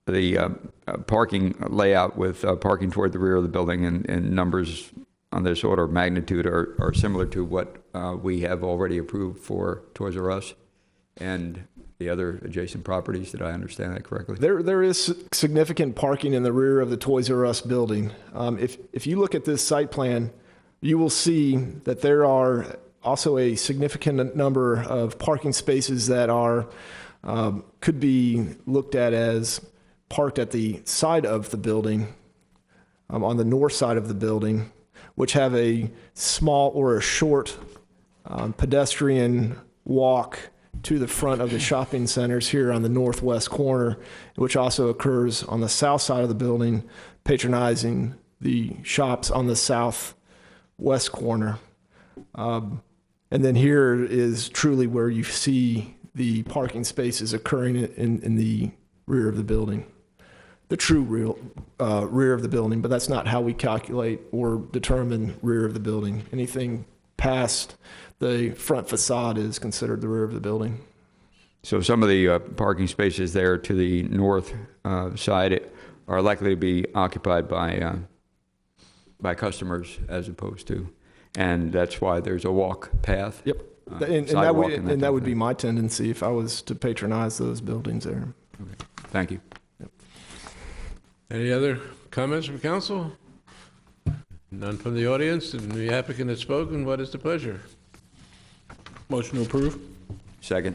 the parking layout with parking toward the rear of the building and numbers on this order of magnitude are similar to what we have already approved for Toys R Us and the other adjacent properties? Did I understand that correctly? There is significant parking in the rear of the Toys R Us building. If you look at this site plan, you will see that there are also a significant number of parking spaces that are could be looked at as parked at the side of the building, on the north side of the building, which have a small or a short pedestrian walk to the front of the shopping centers here on the northwest corner, which also occurs on the south side of the building, patronizing the shops on the southwest corner. And then here is truly where you see the parking spaces occurring in the rear of the building. The true rear of the building, but that's not how we calculate or determine rear of the building. Anything past the front facade is considered the rear of the building. So some of the parking spaces there to the north side are likely to be occupied by customers as opposed to, and that's why there's a walk path. Yep, and that would be my tendency if I was to patronize those buildings there. Okay. Thank you. Any other comments from council? None from the audience, and the applicant has spoken. What is the pleasure? Motion to approve. Second.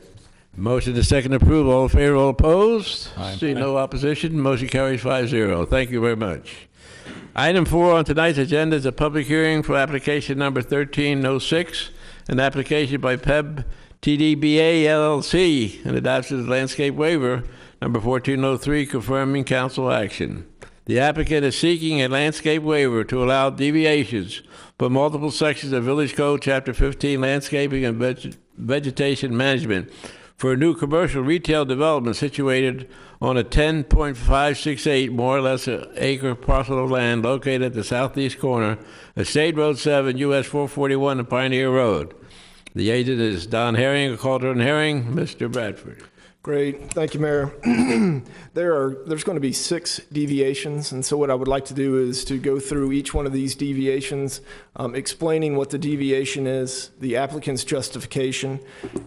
Motion to second approve. All in favor, all opposed? Aye. See no opposition. Motion carries 5-0. Thank you very much. Item 4 on tonight's agenda is a public hearing for application number 1306, an application by PEB TDBA LLC, and adoption of landscape waiver number 1403, confirming council action. The applicant is seeking a landscape waiver to allow deviations from multiple sections of Village Code, Chapter 15, Landscaping and Vegetation Management, for a new commercial retail development situated on a 10.568, more or less acre parcel of land located at the southeast corner of State Road 7, US 441, and Pioneer Road. The agent is Don Herring, Calder and Herring. Mr. Bradford. Great, thank you, Mayor. There's going to be 6 deviations, and so what I would like to do is to go through each one of these deviations, explaining what the deviation is, the applicant's justification,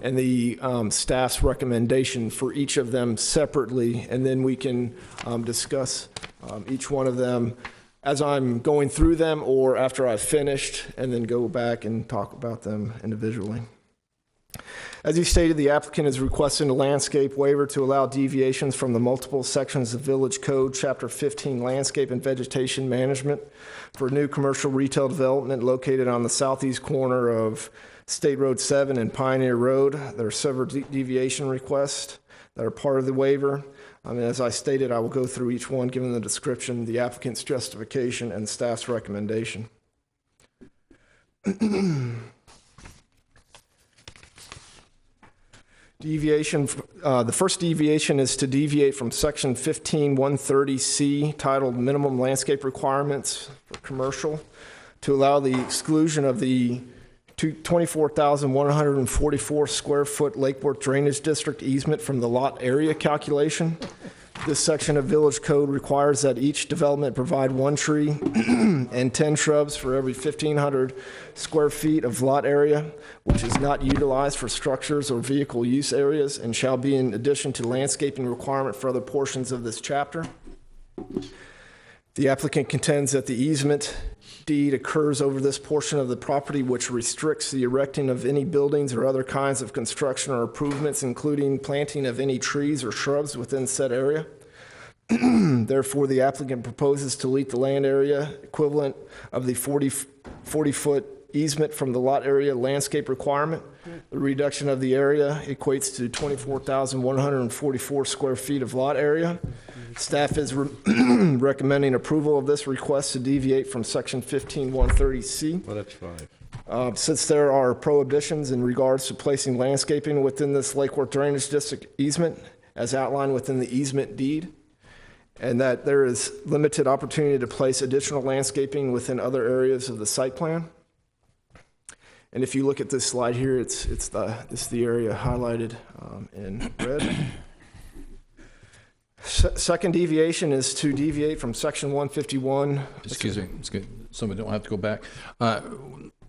and the staff's recommendation for each of them separately, and then we can discuss each one of them as I'm going through them or after I've finished, and then go back and talk about them individually. As you stated, the applicant is requesting a landscape waiver to allow deviations from the multiple sections of Village Code, Chapter 15, Landscape and Vegetation Management, for a new commercial retail development located on the southeast corner of State Road 7 and Pioneer Road. There are several deviation requests that are part of the waiver. As I stated, I will go through each one, given the description, the applicant's justification, and staff's recommendation. Deviation. The first deviation is to deviate from Section 15-130C, titled Minimum Landscape Requirements for Commercial, to allow the exclusion of the 24,144 square foot Lake Worth Drainage District easement from the lot area calculation. This section of Village Code requires that each development provide 1 tree and 10 shrubs for every 1,500 square feet of lot area, which is not utilized for structures or vehicle use areas and shall be in addition to landscaping requirement for other portions of this chapter. The applicant contends that the easement deed occurs over this portion of the property which restricts the erecting of any buildings or other kinds of construction or improvements, including planting of any trees or shrubs within said area. Therefore, the applicant proposes to delete the land area equivalent of the 40-foot easement from the lot area landscape requirement. The reduction of the area equates to 24,144 square feet of lot area. Staff is recommending approval of this request to deviate from section 15130C. Well, that's 5. Since there are prohibitions in regards to placing landscaping within this Lake Worth Drainage District easement, as outlined within the easement deed, and that there is limited opportunity to place additional landscaping within other areas of the site plan. And if you look at this slide here, it's the area highlighted in red. Second deviation is to deviate from section 151. Excuse me, it's good. Somebody don't have to go back.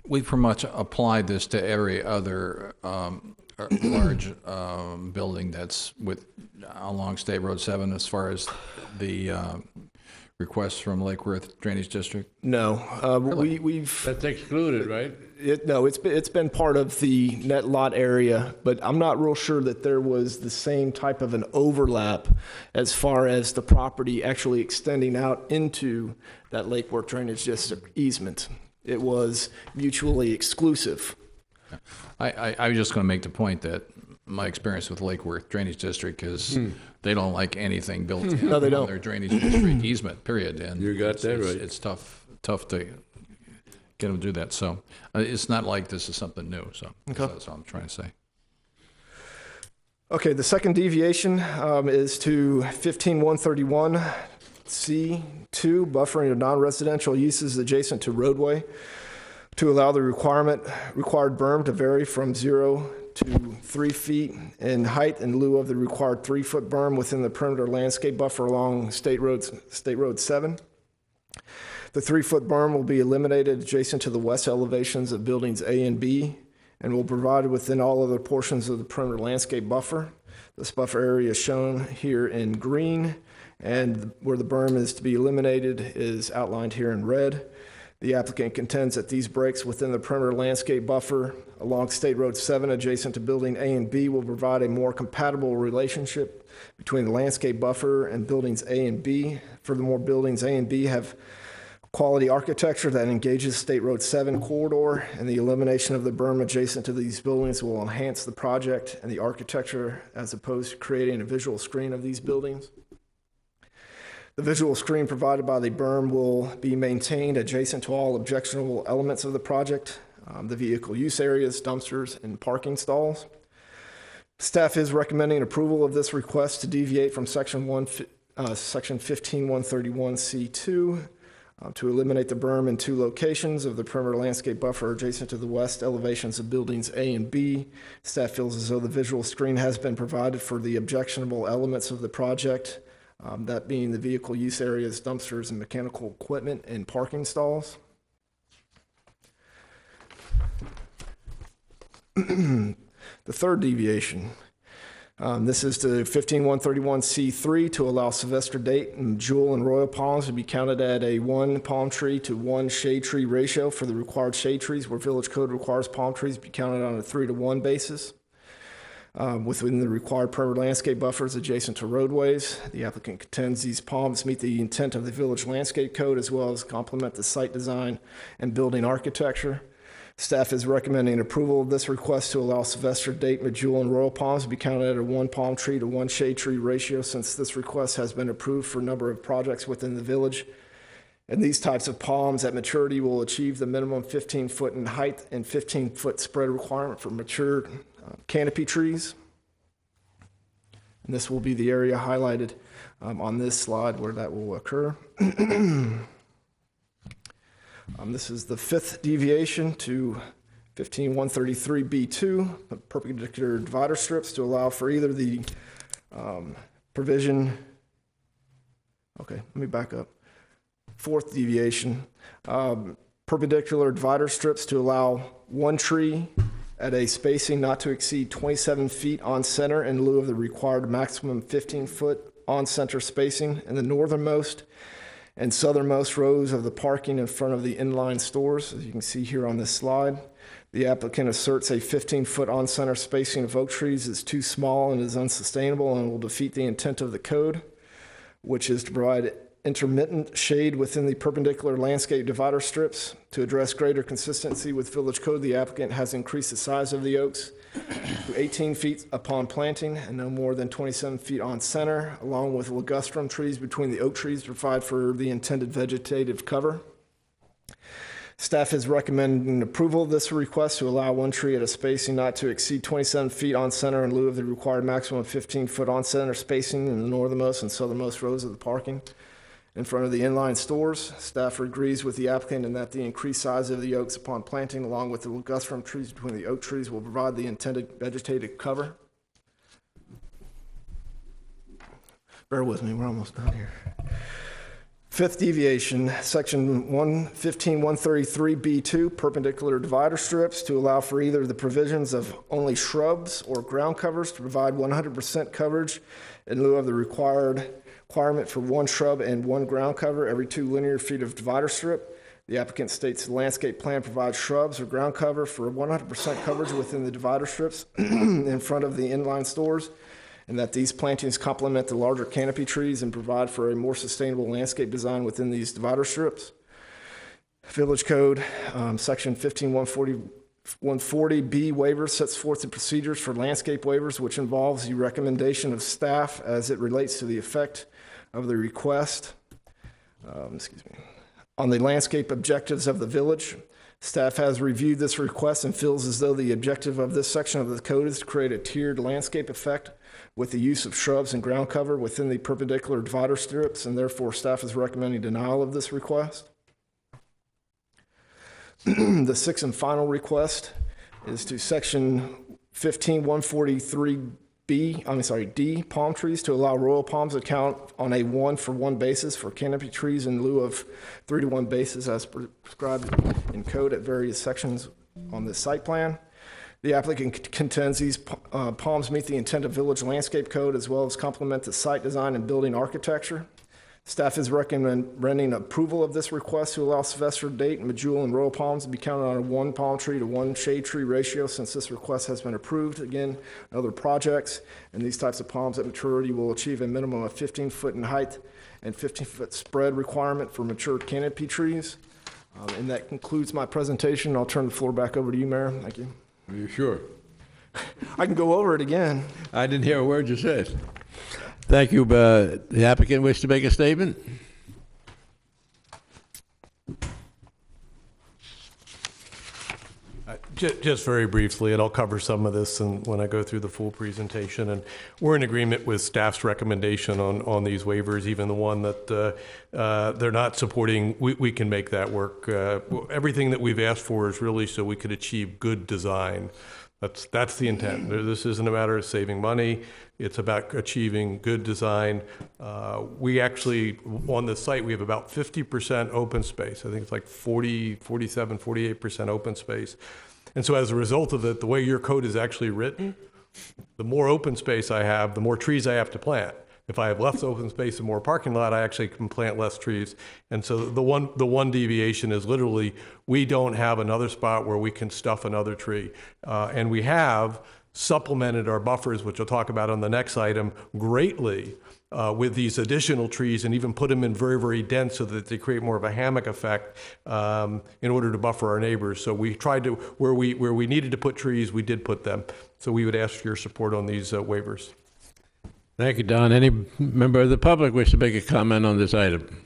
We pretty much applied this to every other large building that's along State Road 7 as far as the requests from Lake Worth Drainage District? No, Really? we've That's excluded, right? it's been part of the net lot area, but I'm not real sure that there was the same type of an overlap as far as the property actually extending out into that Lake Worth Drainage District easement. It was mutually exclusive. I was just going to make the point that my experience with Lake Worth Drainage District is they don't like anything built in No, they on don't. their drainage district easement, period. And You got that right. It's tough to get them to do that. So it's not like this is something new. So that's all I'm trying to say. Okay, the second deviation is to 15131C2, buffering of non-residential uses adjacent to roadway, to allow the required berm to vary from 0 to 3 feet in height in lieu of the required 3-foot berm within the perimeter landscape buffer along State Road 7. The 3-foot berm will be eliminated adjacent to the west elevations of buildings A and B and will provide within all other portions of the perimeter landscape buffer. This buffer area is shown here in green, and where the berm is to be eliminated is outlined here in red. The applicant contends that these breaks within the perimeter landscape buffer along State Road 7 adjacent to building A and B will provide a more compatible relationship between the landscape buffer and buildings A and B. Furthermore, buildings A and B have quality architecture that engages State Road 7 corridor, and the elimination of the berm adjacent to these buildings will enhance the project and the architecture as opposed to creating a visual screen of these buildings. The visual screen provided by the berm will be maintained adjacent to all objectionable elements of the project, the vehicle use areas, dumpsters, and parking stalls. Staff is recommending approval of this request to deviate from section 15131C2 to eliminate the berm in 2 locations of the perimeter landscape buffer adjacent to the west elevations of buildings A and B. Staff feels as though the visual screen has been provided for the objectionable elements of the project, that being the vehicle use areas, dumpsters, and mechanical equipment and parking stalls. The third deviation. This is to 15131C3 to allow Sylvester Date and Jewel and Royal Palms to be counted at a 1 palm tree to 1 shade tree ratio for the required shade trees, where Village Code requires palm trees be counted on a 3-to-1 basis. Within the required perimeter landscape buffers adjacent to roadways, the applicant contends these palms meet the intent of the Village Landscape Code as well as complement the site design and building architecture. Staff is recommending approval of this request to allow Sylvester Date, Medjool, and Royal Palms to be counted at a 1 palm tree to 1 shade tree ratio, since this request has been approved for a number of projects within the village. And these types of palms at maturity will achieve the minimum 15-foot in height and 15-foot spread requirement for mature canopy trees. And this will be the area highlighted on this slide where that will occur. This is the 5th deviation to 15133B2, perpendicular divider strips to allow for either the provision. Okay, let me back up. Fourth deviation, perpendicular divider strips to allow one tree at a spacing not to exceed 27 feet on center in lieu of the required maximum 15-foot on center spacing in the northernmost and southernmost rows of the parking in front of the inline stores. As you can see here on this slide, the applicant asserts a 15-foot on center spacing of oak trees is too small and is unsustainable and will defeat the intent of the code, which is to provide intermittent shade within the perpendicular landscape divider strips. To address greater consistency with village code, the applicant has increased the size of the oaks to 18 feet upon planting and no more than 27 feet on center, along with ligustrum trees between the oak trees to provide for the intended vegetative cover. Staff is recommending approval of this request to allow one tree at a spacing not to exceed 27 feet on center in lieu of the required maximum 15-foot on center spacing in the northernmost and southernmost rows of the parking in front of the inline stores. Staff agrees with the applicant in that the increased size of the oaks upon planting, along with the ligustrum trees between the oak trees, will provide the intended vegetative cover. Bear with me, we're almost done here. Fifth deviation, section 115-133B2, perpendicular divider strips to allow for either the provisions of only shrubs or ground covers to provide 100% coverage in lieu of the requirement for one shrub and one ground cover every 2 linear feet of divider strip. The applicant states the landscape plan provides shrubs or ground cover for 100% coverage within the divider strips in front of the inline stores, and that these plantings complement the larger canopy trees and provide for a more sustainable landscape design within these divider strips. Village Code, section 15140B waiver sets forth the procedures for landscape waivers, which involves the recommendation of staff as it relates to the effect of the request. On the landscape objectives of the village, staff has reviewed this request and feels as though the objective of this section of the code is to create a tiered landscape effect with the use of shrubs and ground cover within the perpendicular divider strips, and therefore staff is recommending denial of this request. The sixth and final request is to section 15143D, palm trees, to allow royal palms to count on a 1-for-1 basis for canopy trees in lieu of 3-to-1 basis as prescribed in code at various sections on this site plan. The applicant contends these palms meet the intent of village landscape code as well as complement the site design and building architecture. Staff is recommending approval of this request to allow Sylvester date, medjool, and royal palms to be counted on a 1 palm tree to 1 shade tree ratio since this request has been approved. Again, other projects and these types of palms at maturity will achieve a minimum of 15 foot in height and 15-foot spread requirement for mature canopy trees. And that concludes my presentation. I'll turn the floor back over to you, Mayor. Thank you. Are you sure? I can go over it again. I didn't hear a word you said. Thank you. The applicant wish to make a statement? Just very briefly, and I'll cover some of this when I go through the full presentation. And we're in agreement with staff's recommendation on these waivers, even the one that they're not supporting. We can make that work. Everything that we've asked for is really so we could achieve good design. That's the intent. This isn't a matter of saving money. It's about achieving good design. We actually, on the site, we have about 50% open space. I think it's like 47, 48% open space. And so as a result of it, the way your code is actually written, the more open space I have, the more trees I have to plant. If I have less open space and more parking lot, I actually can plant less trees. And so the one deviation is literally we don't have another spot where we can stuff another tree. And we have supplemented our buffers, which I'll talk about on the next item, greatly with these additional trees, and even put them in very, very dense so that they create more of a hammock effect in order to buffer our neighbors. So we tried to, where we needed to put trees, we did put them. So we would ask for your support on these waivers. Thank you, Don. Any member of the public wish to make a comment on this item?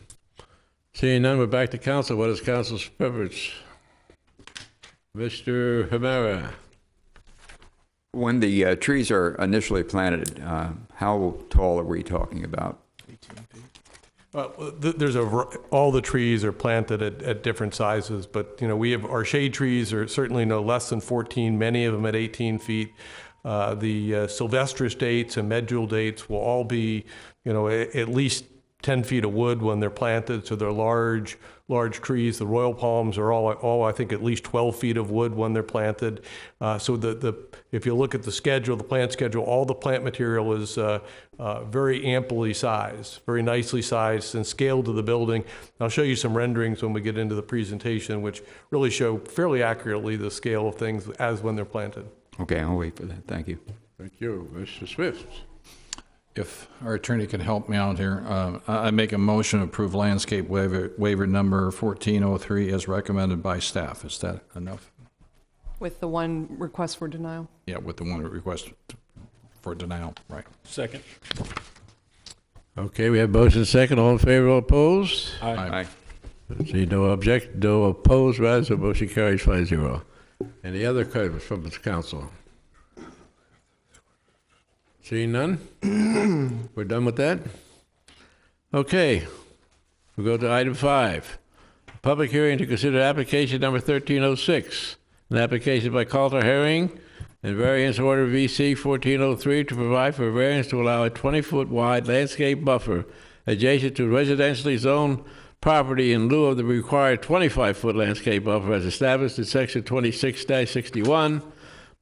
Seeing none, we're back to council. What is council's preference? Mr. Hamara. When the trees are initially planted, how tall are we talking about? 18 feet. All the trees are planted at different sizes, but, we have, our shade trees are certainly no less than 14, many of them at 18 feet. The Sylvestris dates and medjool dates will all be, at least 10 feet of wood when they're planted, so they're large trees. The royal palms are all I think, at least 12 feet of wood when they're planted. So if you look at the schedule, the plant schedule, all the plant material is very amply sized, very nicely sized and scaled to the building. I'll show you some renderings when we get into the presentation, which really show fairly accurately the scale of things as when they're planted. Okay, I'll wait for that. Thank you. Thank you. Mr. Swift? If our attorney can help me out here, I make a motion to approve landscape waiver number 1403 as recommended by staff. Is that enough? With the one request for denial? Yeah, with the one request for denial, right. Second. Okay, we have motion second. All in favor, all opposed? Aye. See, no opposed, rather, so motion carries 5-0. Any other comments from the council? Seeing none? We're done with that? Okay, we'll go to item 5. Public hearing to consider application number 1306, an application by Calder Herring and variance order VC 1403 to provide for variance to allow a 20-foot wide landscape buffer adjacent to residentially zoned property in lieu of the required 25-foot landscape buffer as established in section 26-61.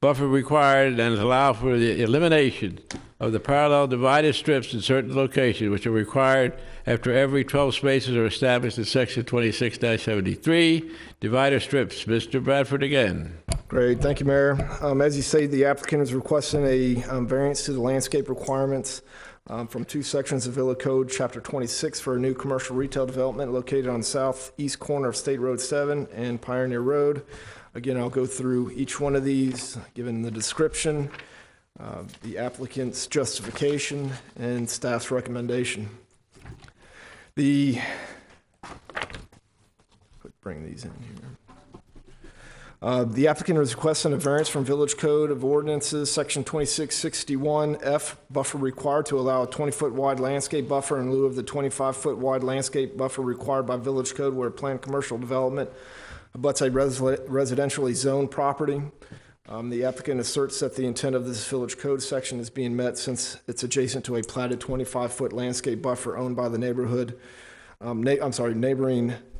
Buffer required and allow for the elimination of the parallel divided strips in certain locations, which are required after every 12 spaces are established in section 26-73. Divider strips. Mr. Bradford again. Great, thank you, Mayor. As you say, the applicant is requesting a variance to the landscape requirements from 2 sections of Villa Code, Chapter 26, for a new commercial retail development located on the southeast corner of State Road 7 and Pioneer Road. Again, I'll go through each one of these, given the description, the applicant's justification, and staff's recommendation. Bring these in here. The applicant is requesting a variance from Village Code of Ordinances, Section 2661F, buffer required to allow a 20-foot wide landscape buffer in lieu of the 25-foot wide landscape buffer required by Village Code where planned commercial development abuts a residentially zoned property. The applicant asserts that the intent of this Village Code section is being met since it's adjacent to a platted 25-foot landscape buffer owned by the neighboring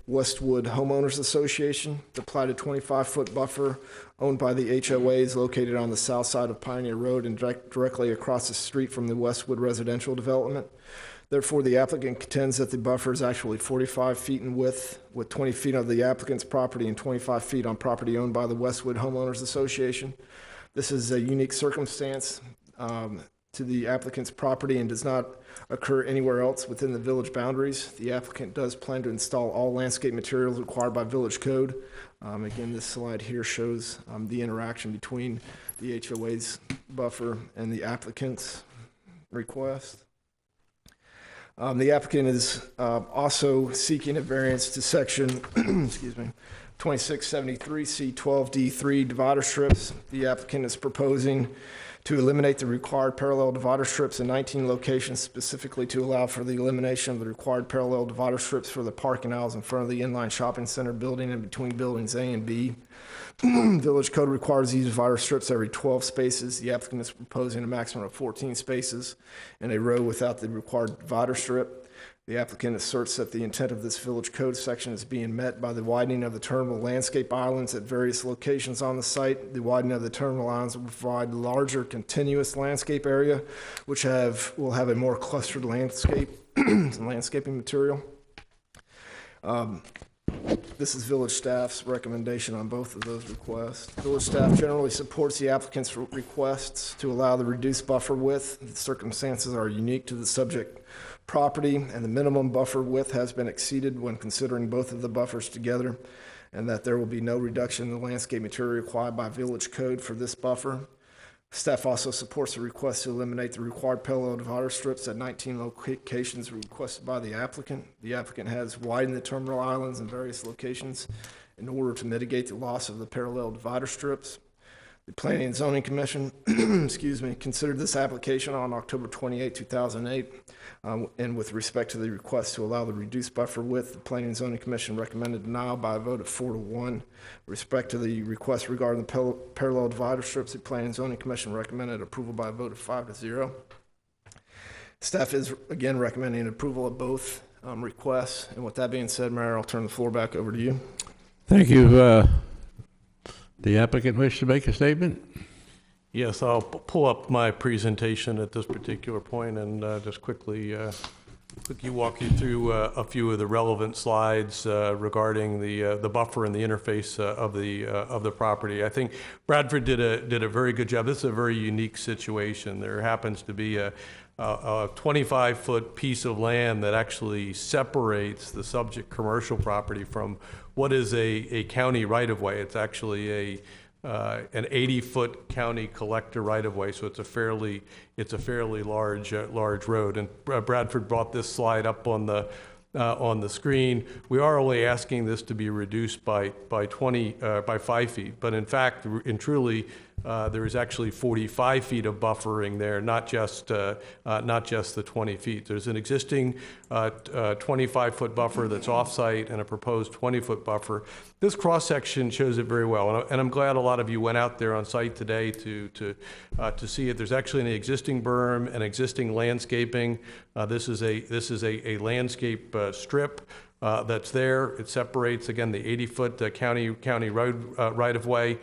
Westwood Homeowners Association. The platted 25-foot buffer owned by the HOA is located on the south side of Pioneer Road and directly across the street from the Westwood residential development. Therefore, the applicant contends that the buffer is actually 45 feet in width, with 20 feet of the applicant's property and 25 feet on property owned by the Westwood Homeowners Association. This is a unique circumstance to the applicant's property and does not occur anywhere else within the village boundaries. The applicant does plan to install all landscape materials required by Village Code. Again, this slide here shows the interaction between the HOA's buffer and the applicant's request. The applicant is also seeking a variance to section, excuse me, 2673C12D3 divider strips. The applicant is proposing to eliminate the required parallel divider strips in 19 locations, specifically to allow for the elimination of the required parallel divider strips for the parking aisles in front of the inline shopping center building and between buildings A and B. Village Code requires these divider strips every 12 spaces. The applicant is proposing a maximum of 14 spaces in a row without the required divider strip. The applicant asserts that the intent of this Village Code section is being met by the widening of the terminal landscape islands at various locations on the site. The widening of the terminal islands will provide larger continuous landscape area, which will have a more clustered landscaping material. This is village staff's recommendation on both of those requests. Village staff generally supports the applicant's requests to allow the reduced buffer width. The circumstances are unique to the subject property, and the minimum buffer width has been exceeded when considering both of the buffers together, and that there will be no reduction in the landscape material required by Village Code for this buffer. Staff also supports the request to eliminate the required parallel divider strips at 19 locations requested by the applicant. The applicant has widened the terminal islands in various locations in order to mitigate the loss of the parallel divider strips. The Planning and Zoning Commission, excuse me, considered this application on October 28, 2008. And with respect to the request to allow the reduced buffer width, the Planning and Zoning Commission recommended denial by a vote of 4-1. With respect to the request regarding the parallel divider strips, the Planning and Zoning Commission recommended approval by a vote of 5-0. Staff is again recommending approval of both requests. And with that being said, Mayor, I'll turn the floor back over to you. Thank you. The applicant wish to make a statement? Yes, I'll pull up my presentation at this particular point and just quickly walk you through a few of the relevant slides regarding the buffer and the interface of the property. I think Bradford did a very good job. This is a very unique situation. There happens to be a 25-foot piece of land that actually separates the subject commercial property from what is a county right-of-way. It's actually an 80-foot county collector right-of-way, so it's a fairly large road. And Bradford brought this slide up on the screen. We are only asking this to be reduced by 5 feet, but in fact, and truly, there is actually 45 feet of buffering there, not just the 20 feet. There's an existing 25-foot buffer that's off-site and a proposed 20-foot buffer. This cross-section shows it very well, and I'm glad a lot of you went out there on site today to see it. There's actually an existing berm and existing landscaping. This is a landscape strip that's there. It separates, again, the 80-foot county road right-of-way.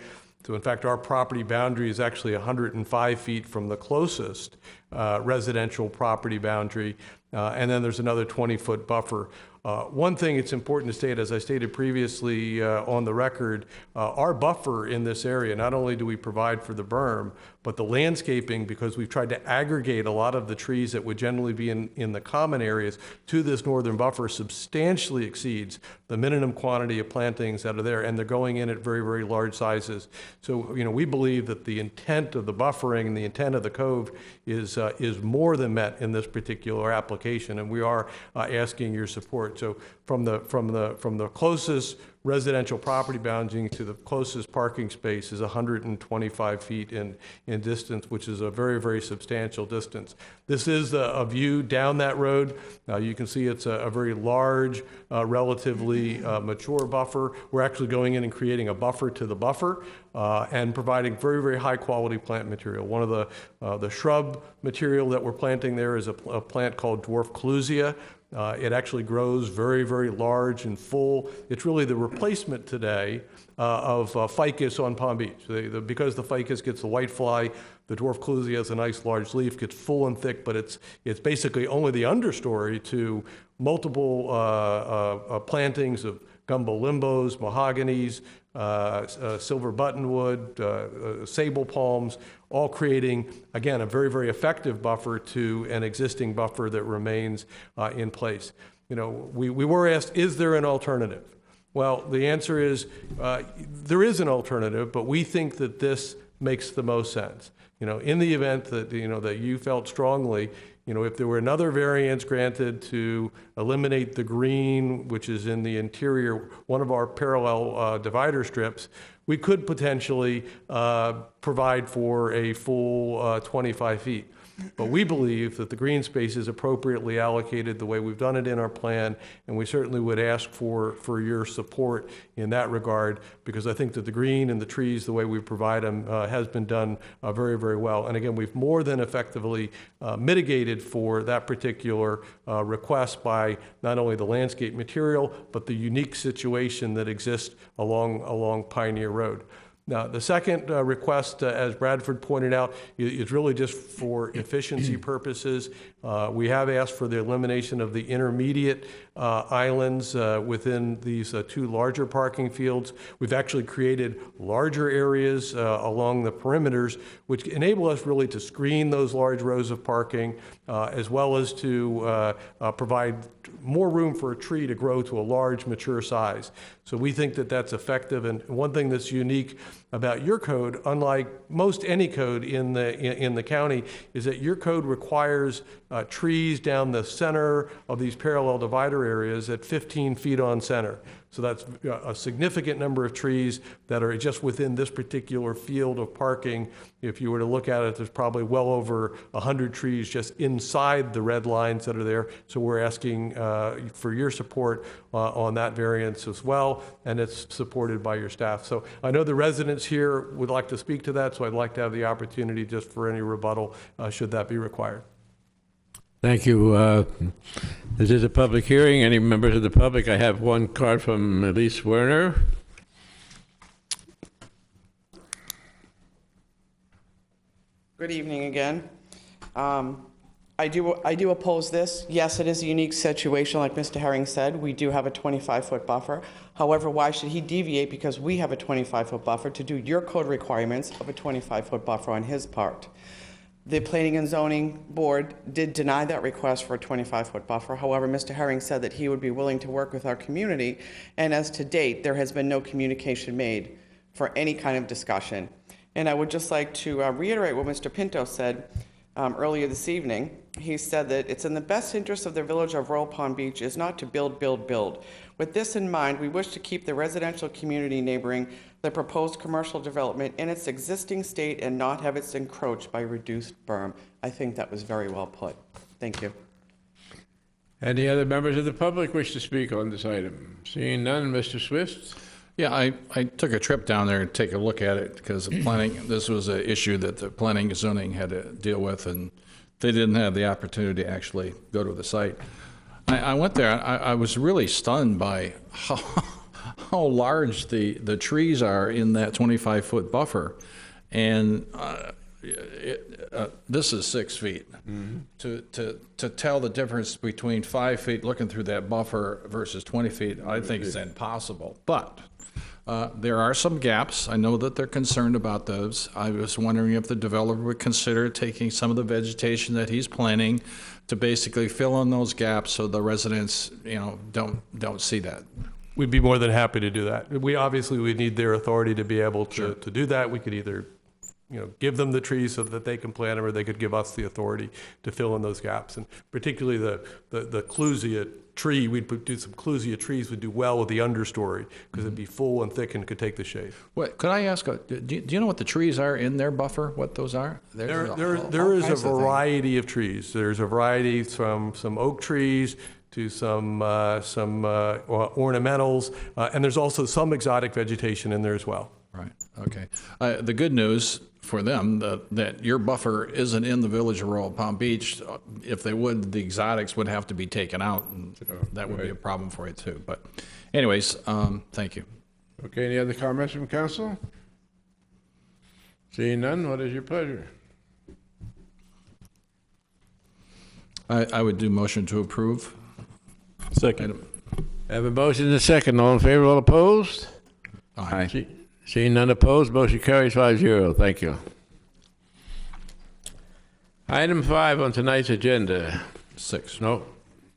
So in fact, our property boundary is actually 105 feet from the closest residential property boundary, and then there's another 20-foot buffer. One thing it's important to state, as I stated previously on the record, our buffer in this area, not only do we provide for the berm, but the landscaping, because we've tried to aggregate a lot of the trees that would generally be in the common areas to this northern buffer, substantially exceeds the minimum quantity of plantings that are there, and they're going in at very, very large sizes. So, we believe that the intent of the buffering and the intent of the cove is more than met in this particular application, and we are asking your support. So from the closest residential property boundary to the closest parking space is 125 feet in distance, which is a very, very substantial distance. This is a view down that road. You can see it's a very large, relatively mature buffer. We're actually going in and creating a buffer to the buffer and providing very, very high quality plant material. One of the shrub material that we're planting there is a plant called dwarf clusia. It actually grows very, very large and full. It's really the replacement today of ficus on Palm Beach. Because the ficus gets the white fly, the dwarf clusia has a nice large leaf, gets full and thick, but it's basically only the understory to multiple plantings of gumbo limbos, mahoganies, silver buttonwood, sable palms, all creating, again, a very, very effective buffer to an existing buffer that remains in place. We were asked, is there an alternative? Well, the answer is there is an alternative, but we think that this makes the most sense. In the event that, that you felt strongly, if there were another variance granted to eliminate the green, which is in the interior, one of our parallel divider strips, we could potentially provide for a full 25 feet. But we believe that the green space is appropriately allocated the way we've done it in our plan, and we certainly would ask for your support in that regard, because I think that the green and the trees, the way we provide them, has been done very, very well. And again, we've more than effectively mitigated for that particular request by not only the landscape material, but the unique situation that exists along Pioneer Road. Now, the second request, as Bradford pointed out, is really just for efficiency purposes. We have asked for the elimination of the intermediate islands within these two larger parking fields. We've actually created larger areas along the perimeters, which enable us really to screen those large rows of parking, as well as to provide more room for a tree to grow to a large, mature size. So we think that that's effective. And one thing that's unique about your code, unlike most any code in the county, is that your code requires trees down the center of these parallel divider areas at 15 feet on center. So that's a significant number of trees that are just within this particular field of parking. If you were to look at it, there's probably well over 100 trees just inside the red lines that are there. So we're asking for your support on that variance as well, and it's supported by your staff. So I know the residents here would like to speak to that, so I'd like to have the opportunity just for any rebuttal should that be required. Thank you. This is a public hearing. Any members of the public? I have one card from Elise Werner. Good evening again. I do oppose this. Yes, it is a unique situation, like Mr. Herring said. We do have a 25-foot buffer. However, why should he deviate because we have a 25-foot buffer to do your code requirements of a 25-foot buffer on his part? The Planning and Zoning Board did deny that request for a 25-foot buffer. However, Mr. Herring said that he would be willing to work with our community, and as to date, there has been no communication made for any kind of discussion. And I would just like to reiterate what Mr. Pinto said earlier this evening. He said that it's in the best interest of the village of Royal Palm Beach is not to build, build, build. With this in mind, we wish to keep the residential community neighboring the proposed commercial development in its existing state and not have it encroached by reduced berm. I think that was very well put. Thank you. Any other members of the public wish to speak on this item? Seeing none, Mr. Swift? Yeah, I took a trip down there to take a look at it because the planning, this was an issue that the planning and zoning had to deal with, and they didn't have the opportunity to actually go to the site. I went there. I was really stunned by how large the trees are in that 25-foot buffer, and this is 6 feet. Mm-hmm. To tell the difference between 5 feet looking through that buffer versus 20 feet, I think is impossible. But there are some gaps. I know that they're concerned about those. I was wondering if the developer would consider taking some of the vegetation that he's planning to basically fill in those gaps so the residents, don't see that. We'd be more than happy to do that. We obviously would need their authority to be able to do that. We could either give them the trees so that they can plant them, or they could give us the authority to fill in those gaps. And particularly the clusia tree, we'd do some clusia trees would do well with the understory because it'd be full and thick and could take the shade. What, could I ask, do you know what the trees are in their buffer, what those are? There is a variety of trees. There's a variety from some oak trees to some ornamentals, and there's also some exotic vegetation in there as well. Right, okay. The good news for them, that your buffer isn't in the village of Royal Palm Beach. If they would, the exotics would have to be taken out, and that would be a problem for you too. But anyways, thank you. Okay, any other comments from council? Seeing none, what is your pleasure? I would do motion to approve. Second. I have a motion and a second. All in favor, all opposed? Aye. Seeing none opposed, motion carries 5-0. Thank you. Item 5 on tonight's agenda. 6. No,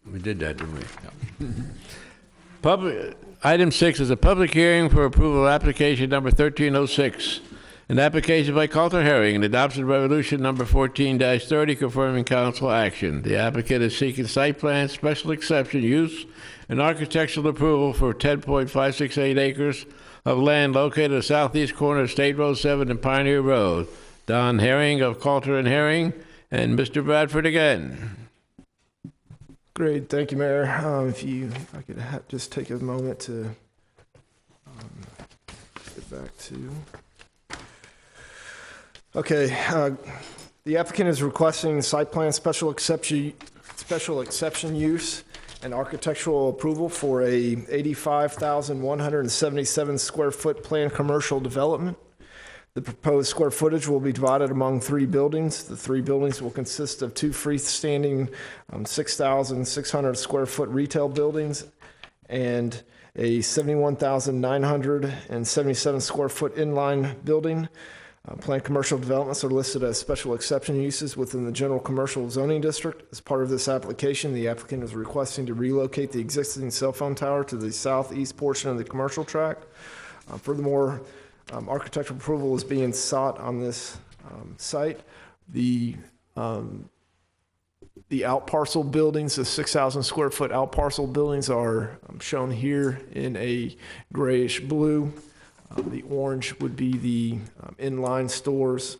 we did that, didn't we? Yeah. Item 6 is a public hearing for approval of application number 1306. An application by Coulter Herring and adoption resolution number 14-30 confirming council action. The applicant is seeking site plan, special exception use, and architectural approval for 10.568 acres of land located at the southeast corner of State Road 7 and Pioneer Road. Don Herring of Coulter and Herring, and Mr. Bradford again. Great, thank you, Mayor. If I could just take a moment to get back to. Okay, the applicant is requesting site plan special exception use and architectural approval for a 85,177 square foot planned commercial development. The proposed square footage will be divided among 3 buildings. The 3 buildings will consist of 2 freestanding 6,600 square foot retail buildings and a 71,977 square foot inline building. Planned commercial developments are listed as special exception uses within the general commercial zoning district. As part of this application, the applicant is requesting to relocate the existing cell phone tower to the southeast portion of the commercial tract. Furthermore, architectural approval is being sought on this site. The out parcel buildings, the 6,000 square foot out parcel buildings are shown here in a grayish blue. The orange would be the inline stores.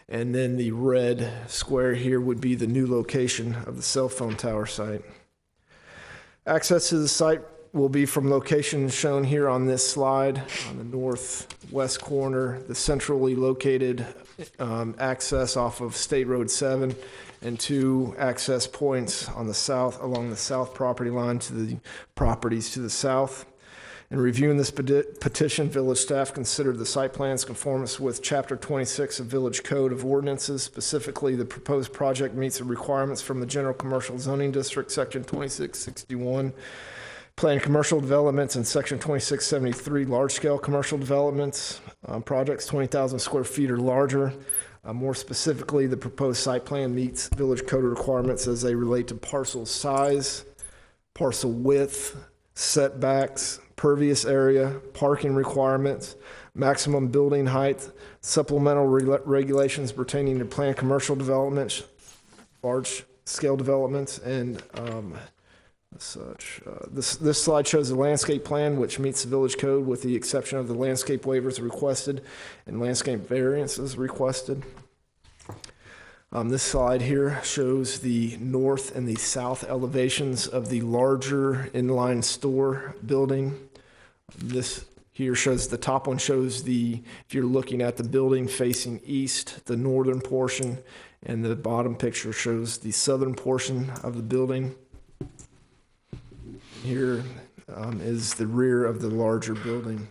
And then the red square here would be the new location of the cell phone tower site. Access to the site will be from locations shown here on this slide on the northwest corner, the centrally located access off of State Road 7, and 2 access points on the south, along the south property line to the properties to the south. In reviewing this petition, village staff considered the site plan's conformance with Chapter 26 of Village Code of Ordinances. Specifically, the proposed project meets the requirements from the General Commercial Zoning District, Section 2661, planned commercial developments, and Section 2673, large-scale commercial developments, projects 20,000 square feet or larger. More specifically, the proposed site plan meets Village Code requirements as they relate to parcel size, parcel width, setbacks, pervious area, parking requirements, maximum building height, supplemental regulations pertaining to planned commercial developments, large-scale developments, and such. This slide shows the landscape plan, which meets the village code with the exception of the landscape waivers requested and landscape variances requested. This slide here shows the north and the south elevations of the larger inline store building. This here shows, the top one shows if you're looking at the building facing east, the northern portion, and the bottom picture shows the southern portion of the building. Here is the rear of the larger building.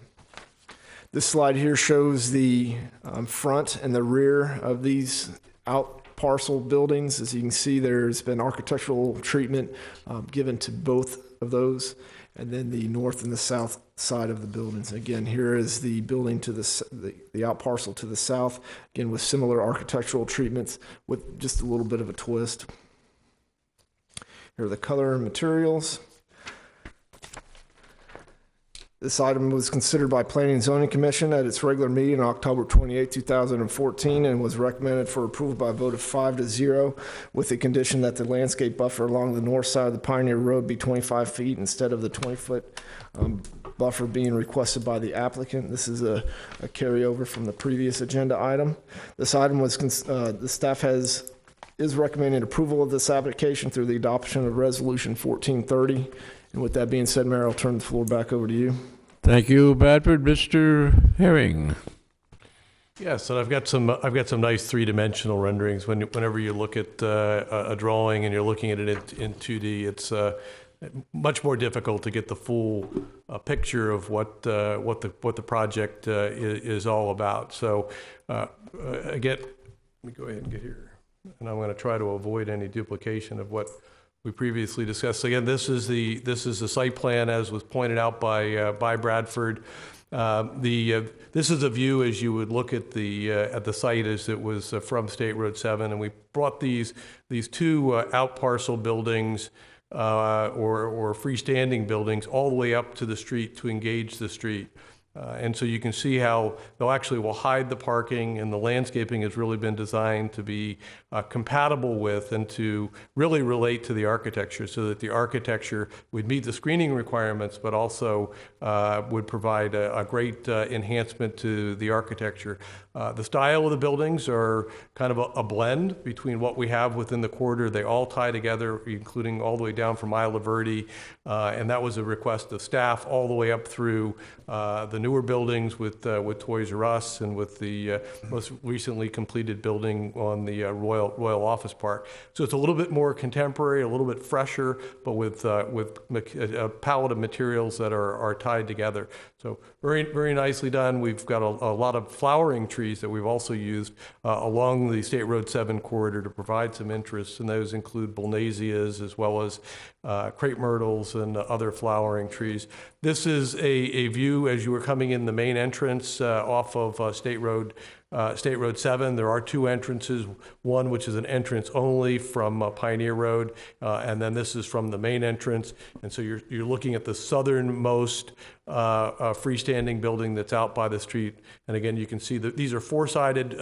This slide here shows the front and the rear of these out parcel buildings. As you can see, there's been architectural treatment given to both of those, and then the north and the south side of the buildings. Again, here is the building to the out parcel to the south, again with similar architectural treatments with just a little bit of a twist. Here are the color and materials. This item was considered by Planning and Zoning Commission at its regular meeting on October 28, 2014, and was recommended for approval by a vote of 5-0, with the condition that the landscape buffer along the north side of the Pioneer Road be 25 feet instead of the 20-foot buffer being requested by the applicant. This is a carryover from the previous agenda item. This item was, the staff is recommending approval of this application through the adoption of Resolution 1430. And with that being said, Mayor, I'll turn the floor back over to you. Thank you, Bradford. Mr. Herring. Yes, and I've got some nice three-dimensional renderings. Whenever you look at a drawing and you're looking at it in 2D, it's much more difficult to get the full picture of what the project is all about. So again, let me go ahead and get here, and I'm going to try to avoid any duplication of what we previously discussed. So again, this is the site plan as was pointed out by Bradford. This is a view as you would look at the site as it was from State Road 7, and we brought these two out parcel buildings or freestanding buildings all the way up to the street to engage the street. And so you can see how will hide the parking, and the landscaping has really been designed to be compatible with and to really relate to the architecture, so that the architecture would meet the screening requirements, but also would provide a great enhancement to the architecture. The style of the buildings are kind of a blend between what we have within the corridor. They all tie together, including all the way down from Isla Verde, and that was a request of staff, all the way up through the newer buildings with Toys R Us and with the most recently completed building on the Royal Office Park. So it's a little bit more contemporary, a little bit fresher, but with a palette of materials that are tied together. So very, very nicely done. We've got a lot of flowering trees that we've also used along the State Road 7 corridor to provide some interest, and those include Bolnesias as well as crepe myrtles and other flowering trees. This is a view as you were coming in the main entrance off of State Road State Road 7. There are two entrances, one which is an entrance only from Pioneer Road, and then this is from the main entrance. And so you're looking at the southernmost freestanding building that's out by the street. And again, you can see that these are four-sided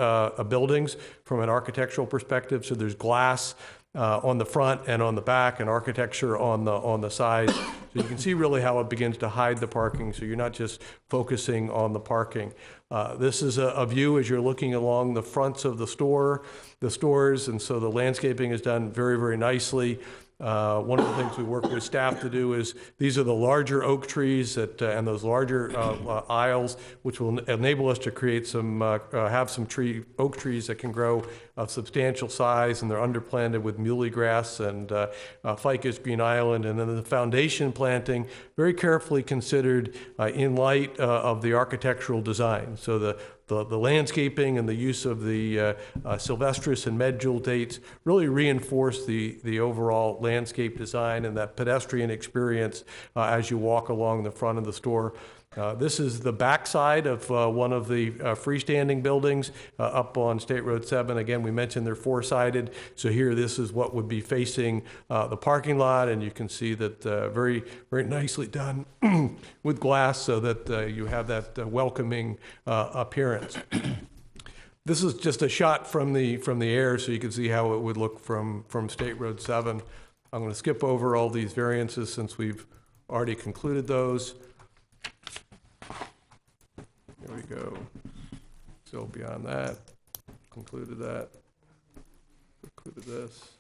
buildings from an architectural perspective. So there's glass on the front and on the back, and architecture on the sides. So you can see really how it begins to hide the parking, so you're not just focusing on the parking. This is a view as you're looking along the fronts of the stores, and so the landscaping is done very, very nicely. One of the things we work with staff to do is, these are the larger oak trees that, and those larger aisles, which will enable us to create some, have some oak trees that can grow of substantial size, and they're underplanted with muhly grass and ficus green island. And then the foundation planting, very carefully considered in light of the architectural design. So the landscaping and the use of the Sylvestris and Medjool dates really reinforce the overall landscape design and that pedestrian experience as you walk along the front of the store. This is the backside of one of the freestanding buildings up on State Road 7. Again, we mentioned they're four-sided, so here this is what would be facing the parking lot, and you can see that very, very nicely done with glass so that you have that welcoming appearance. This is just a shot from the air, so you can see how it would look from State Road 7. I'm going to skip over all these variances since we've already concluded those. Here we go. Still beyond that. Concluded that. Concluded this.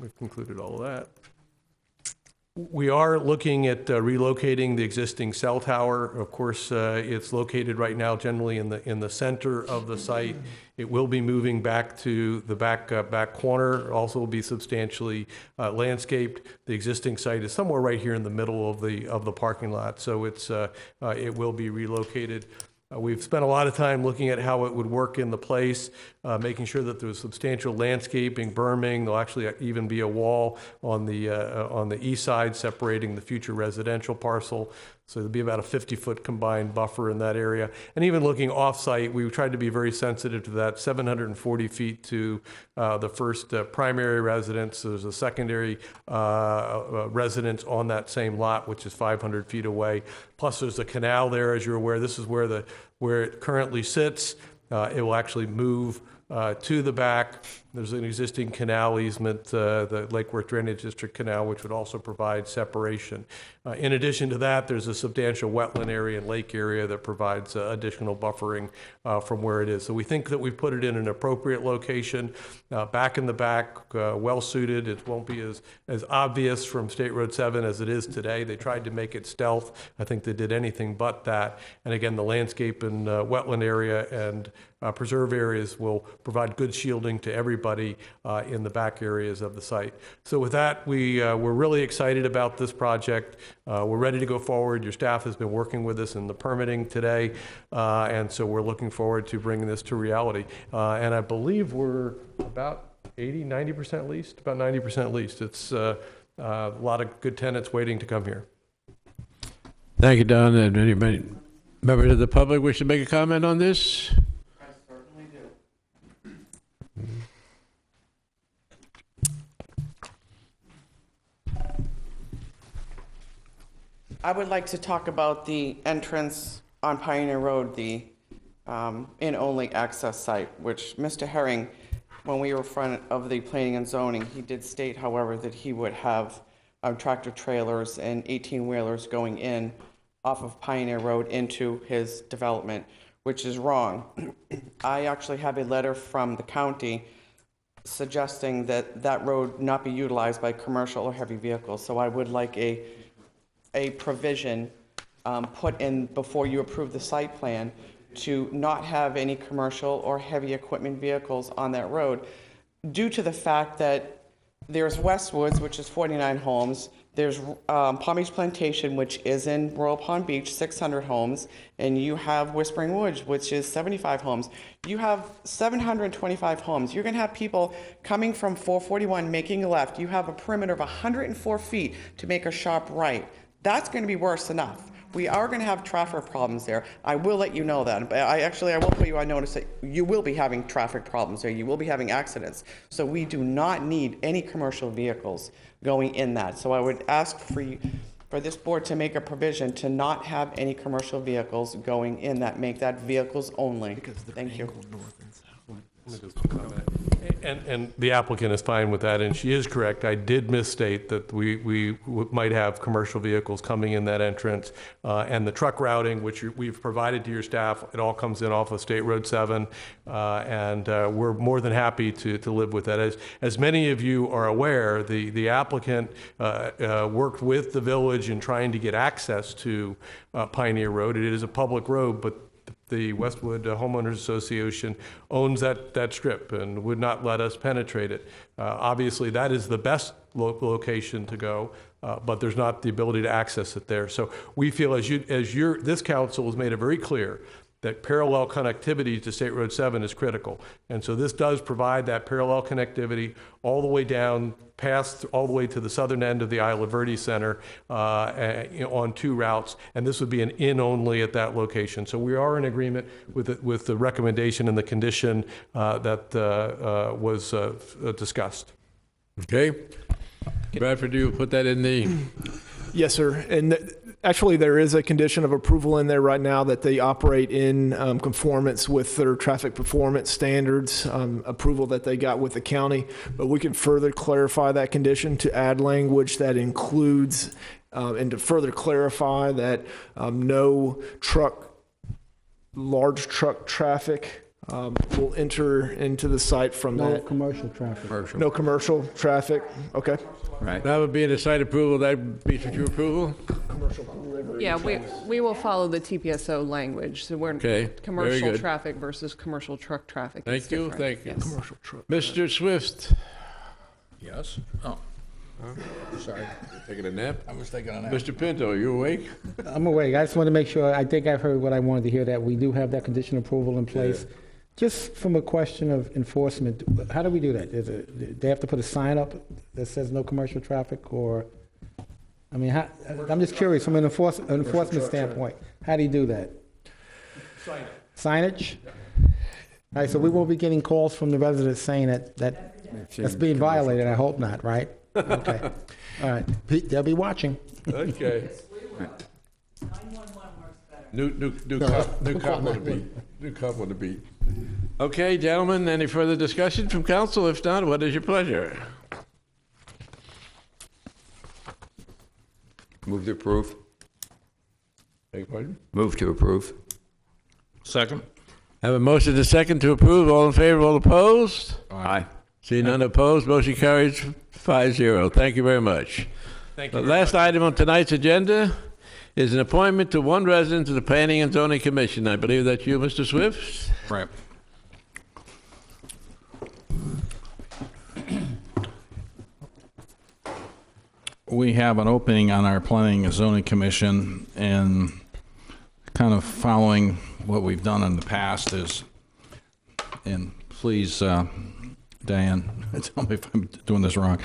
We've concluded all of that. We are looking at relocating the existing cell tower. Of course, it's located right now generally in the center of the site. It will be moving back to the back corner. Also will be substantially landscaped. The existing site is somewhere right here in the middle of the parking lot, so it will be relocated. We've spent a lot of time looking at how it would work in the place, making sure that there's substantial landscaping, berming. There'll actually even be a wall on the east side separating the future residential parcel. So there'll be about a 50-foot combined buffer in that area. And even looking off-site, we tried to be very sensitive to that 740 feet to the first primary residence. There's a secondary residence on that same lot, which is 500 feet away. Plus there's a canal there, as you're aware. This is where it currently sits. It will actually move to the back. There's an existing canal easement, the Lake Worth Drainage District Canal, which would also provide separation. In addition to that, there's a substantial wetland area and lake area that provides additional buffering from where it is. So we think that we've put it in an appropriate location, back in the back, well suited. It won't be as obvious from State Road 7 as it is today. They tried to make it stealth. I think they did anything but that. And again, the landscape and wetland area and preserve areas will provide good shielding to everybody in the back areas of the site. So with that, we're really excited about this project. We're ready to go forward. Your staff has been working with us in the permitting today, and so we're looking forward to bringing this to reality. And I believe we're about 90% leased, about 90% leased. It's a lot of good tenants waiting to come here. Thank you, Don. And any members of the public wish to make a comment on this? I certainly do. I would like to talk about the entrance on Pioneer Road, the in-only access site, which Mr. Herring, when we were in front of the planning and zoning, he did state, however, that he would have tractor trailers and 18-wheelers going in off of Pioneer Road into his development, which is wrong. I actually have a letter from the county suggesting that that road not be utilized by commercial or heavy vehicles. So I would like a provision put in before you approve the site plan to not have any commercial or heavy equipment vehicles on that road, due to the fact that there's Westwoods, which is 49 homes, there's Palm Beach Plantation, which is in Royal Palm Beach, 600 homes, and you have Whispering Woods, which is 75 homes. You have 725 homes. You're going to have people coming from 441 making a left. You have a perimeter of 104 feet to make a sharp right. That's going to be worse enough. We are going to have traffic problems there. I will let you know that. But I will put you on notice that you will be having traffic problems there. You will be having accidents. So we do not need any commercial vehicles going in that. So I would ask for this board to make a provision to not have any commercial vehicles going in that, make that vehicles only. Thank you. And the applicant is fine with that, and she is correct. I did misstate that we might have commercial vehicles coming in that entrance, and the truck routing, which we've provided to your staff, it all comes in off of State Road 7, and we're more than happy to live with that. As many of you are aware, the applicant worked with the village in trying to get access to Pioneer Road. It is a public road, but the Westwood Homeowners Association owns that strip and would not let us penetrate it. Obviously, that is the best location to go, but there's not the ability to access it there. So we feel this council has made it very clear that parallel connectivity to State Road 7 is critical. And so this does provide that parallel connectivity all the way down, all the way to the southern end of the Isla Verde Center on 2 routes. And this would be an in only at that location. So we are in agreement with the recommendation and the condition that was discussed. Okay. Bradford, you put that in the... Yes, sir. And actually, there is a condition of approval in there right now that they operate in conformance with their traffic performance standards, approval that they got with the county. But we can further clarify that condition to add language that includes, and to further clarify that no large truck traffic will enter into the site from No that. commercial traffic. No commercial traffic. Okay. Right. That would be in the site approval, that be your approval? Yeah, we will follow the TPSO language, so we're Okay, very commercial good. traffic versus commercial truck traffic. Thank is you, different. thank you. Yes. Commercial truck. Mr. Swift, Yes? Oh, sorry. taking a nap? I was taking a nap. Mr. Pinto, are you awake? I'm awake. I just want to make sure, I think I've heard what I wanted to hear, that we do have that condition approval in place. Just from a question of enforcement, how do we do that? Do they have to put a sign up that says no commercial traffic, or, I mean, I'm just curious, from an enforcement standpoint, how do you do that? Signage? All right, so we won't be getting calls from the residents saying that's being violated, I hope not, right? Okay. All right, Pete, they'll be watching. Okay. New cop on the beat. New cop on the beat. Okay, gentlemen, any further discussion from council? If not, what is your pleasure? Move to approve. Beg your pardon? Move to approve. Second? Have a motion to second to approve. All in favor, all opposed? Aye. See none opposed, motion carries 5-0. Thank you very much. Thank you. The very last much. item on tonight's agenda is an appointment to one resident of the Planning and Zoning Commission. I believe that's you, Mr. Swift? Right. We have an opening on our Planning and Zoning Commission, and kind of following what we've done in the past is, and please, Diane, tell me if I'm doing this wrong.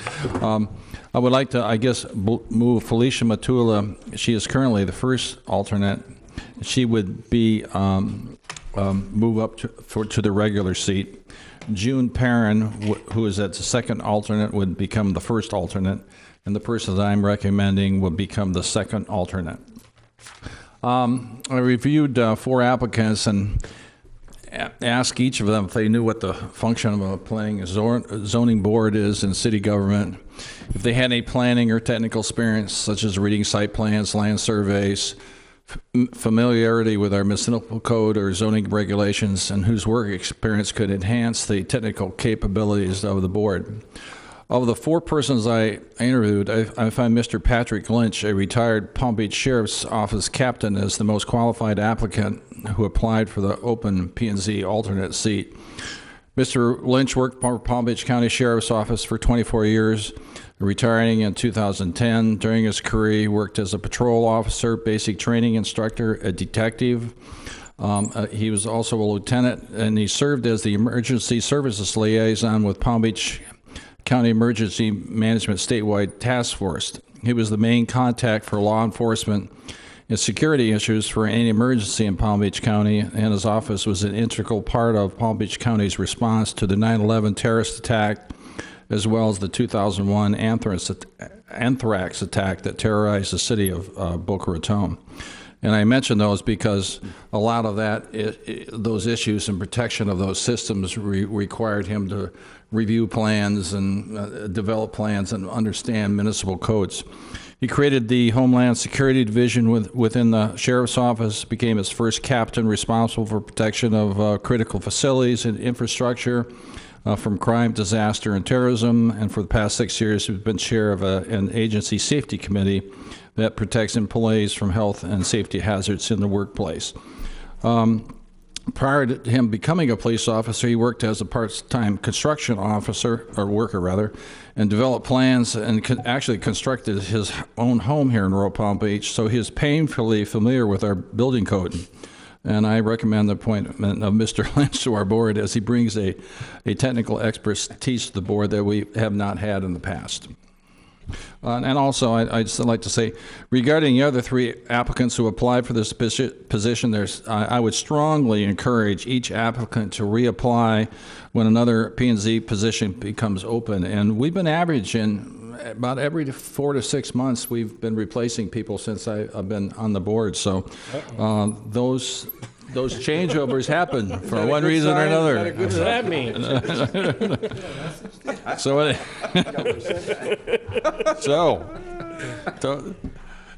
I would like to, I guess, move Felicia Matula. She is currently the first alternate. She would be move up to the regular seat. June Perrin, who is at the second alternate, would become the first alternate, and the person that I'm recommending will become the second alternate. I reviewed 4 applicants and asked each of them if they knew what the function of a planning and zoning board is in city government, if they had any planning or technical experience, such as reading site plans, land surveys, familiarity with our municipal code or zoning regulations, and whose work experience could enhance the technical capabilities of the board. Of the 4 persons I interviewed, I find Mr. Patrick Lynch, a retired Palm Beach Sheriff's Office captain, as the most qualified applicant who applied for the open P&Z alternate seat. Mr. Lynch worked for Palm Beach County Sheriff's Office for 24 years, retiring in 2010. During his career, he worked as a patrol officer, basic training instructor, a detective. He was also a lieutenant, and he served as the emergency services liaison with Palm Beach County Emergency Management Statewide Task Force. He was the main contact for law enforcement and security issues for any emergency in Palm Beach County, and his office was an integral part of Palm Beach County's response to the 9/11 terrorist attack, as well as the 2001 anthrax attack that terrorized the city of Boca Raton. And I mention those because a lot of those issues and protection of those systems required him to review plans and develop plans and understand municipal codes. He created the Homeland Security Division within the Sheriff's Office, became its first captain responsible for protection of critical facilities and infrastructure from crime, disaster, and terrorism. And for the past 6 years, he's been chair of an agency safety committee that protects employees from health and safety hazards in the workplace. Prior to him becoming a police officer, he worked as a part-time construction officer, or worker rather, and developed plans and actually constructed his own home here in Royal Palm Beach, so he is painfully familiar with our building code. And I recommend the appointment of Mr. Lynch to our board, as he brings a technical expertise to the board that we have not had in the past. And also, I'd just like to say, regarding the other 3 applicants who applied for this position, I would strongly encourage each applicant to reapply when another P&Z position becomes open. And we've been averaging about every 4 to 6 months, we've been replacing people since I've been on the board. So those changeovers happen for one reason or another. What does that mean?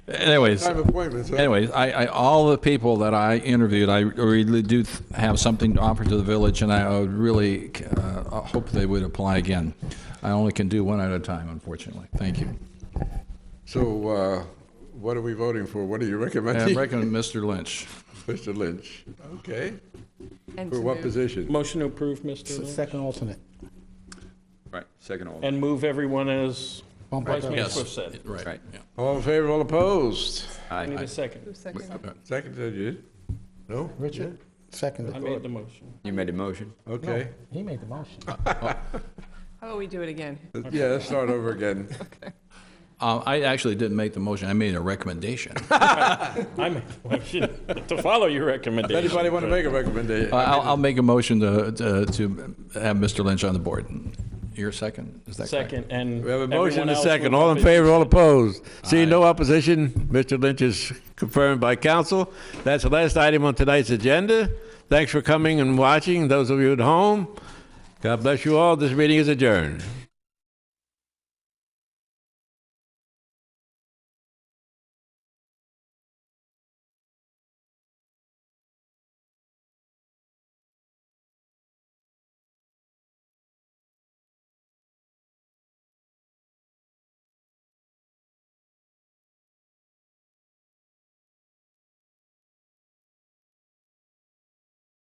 Anyways, I all the people that I interviewed, I really do have something to offer to the village, and I would really hope they would apply again. I only can do one at a time, unfortunately. Thank you. So, what are we voting for? What are you recommending? I recommend Mr. Lynch. Mr. Lynch. Okay. And For to what move- position? Motion to approve, Mr. Lynch. Second alternate. Right, second all. And move everyone as Bumped up. Vice Mayor Yes. Swift said. Right. Yeah. All in favor, all opposed? I need a second. Second, did you? No? Richard, seconded. I made the motion. You made a motion? Okay. He made the motion. How about we do it again? Yeah, let's start over again. I actually didn't make the motion. I made a recommendation. I made the motion to follow your recommendation. Anybody want to make a recommendation? I'll make a motion to have Mr. Lynch on the board. Your second? Is that correct? Second, and We have a motion and everyone a else second. will All in vote favor, all opposed? Seeing no opposition, Mr. Lynch is confirmed by council. That's the last item on tonight's agenda. Thanks for coming and watching, those of you at home. God bless you all. This meeting is adjourned.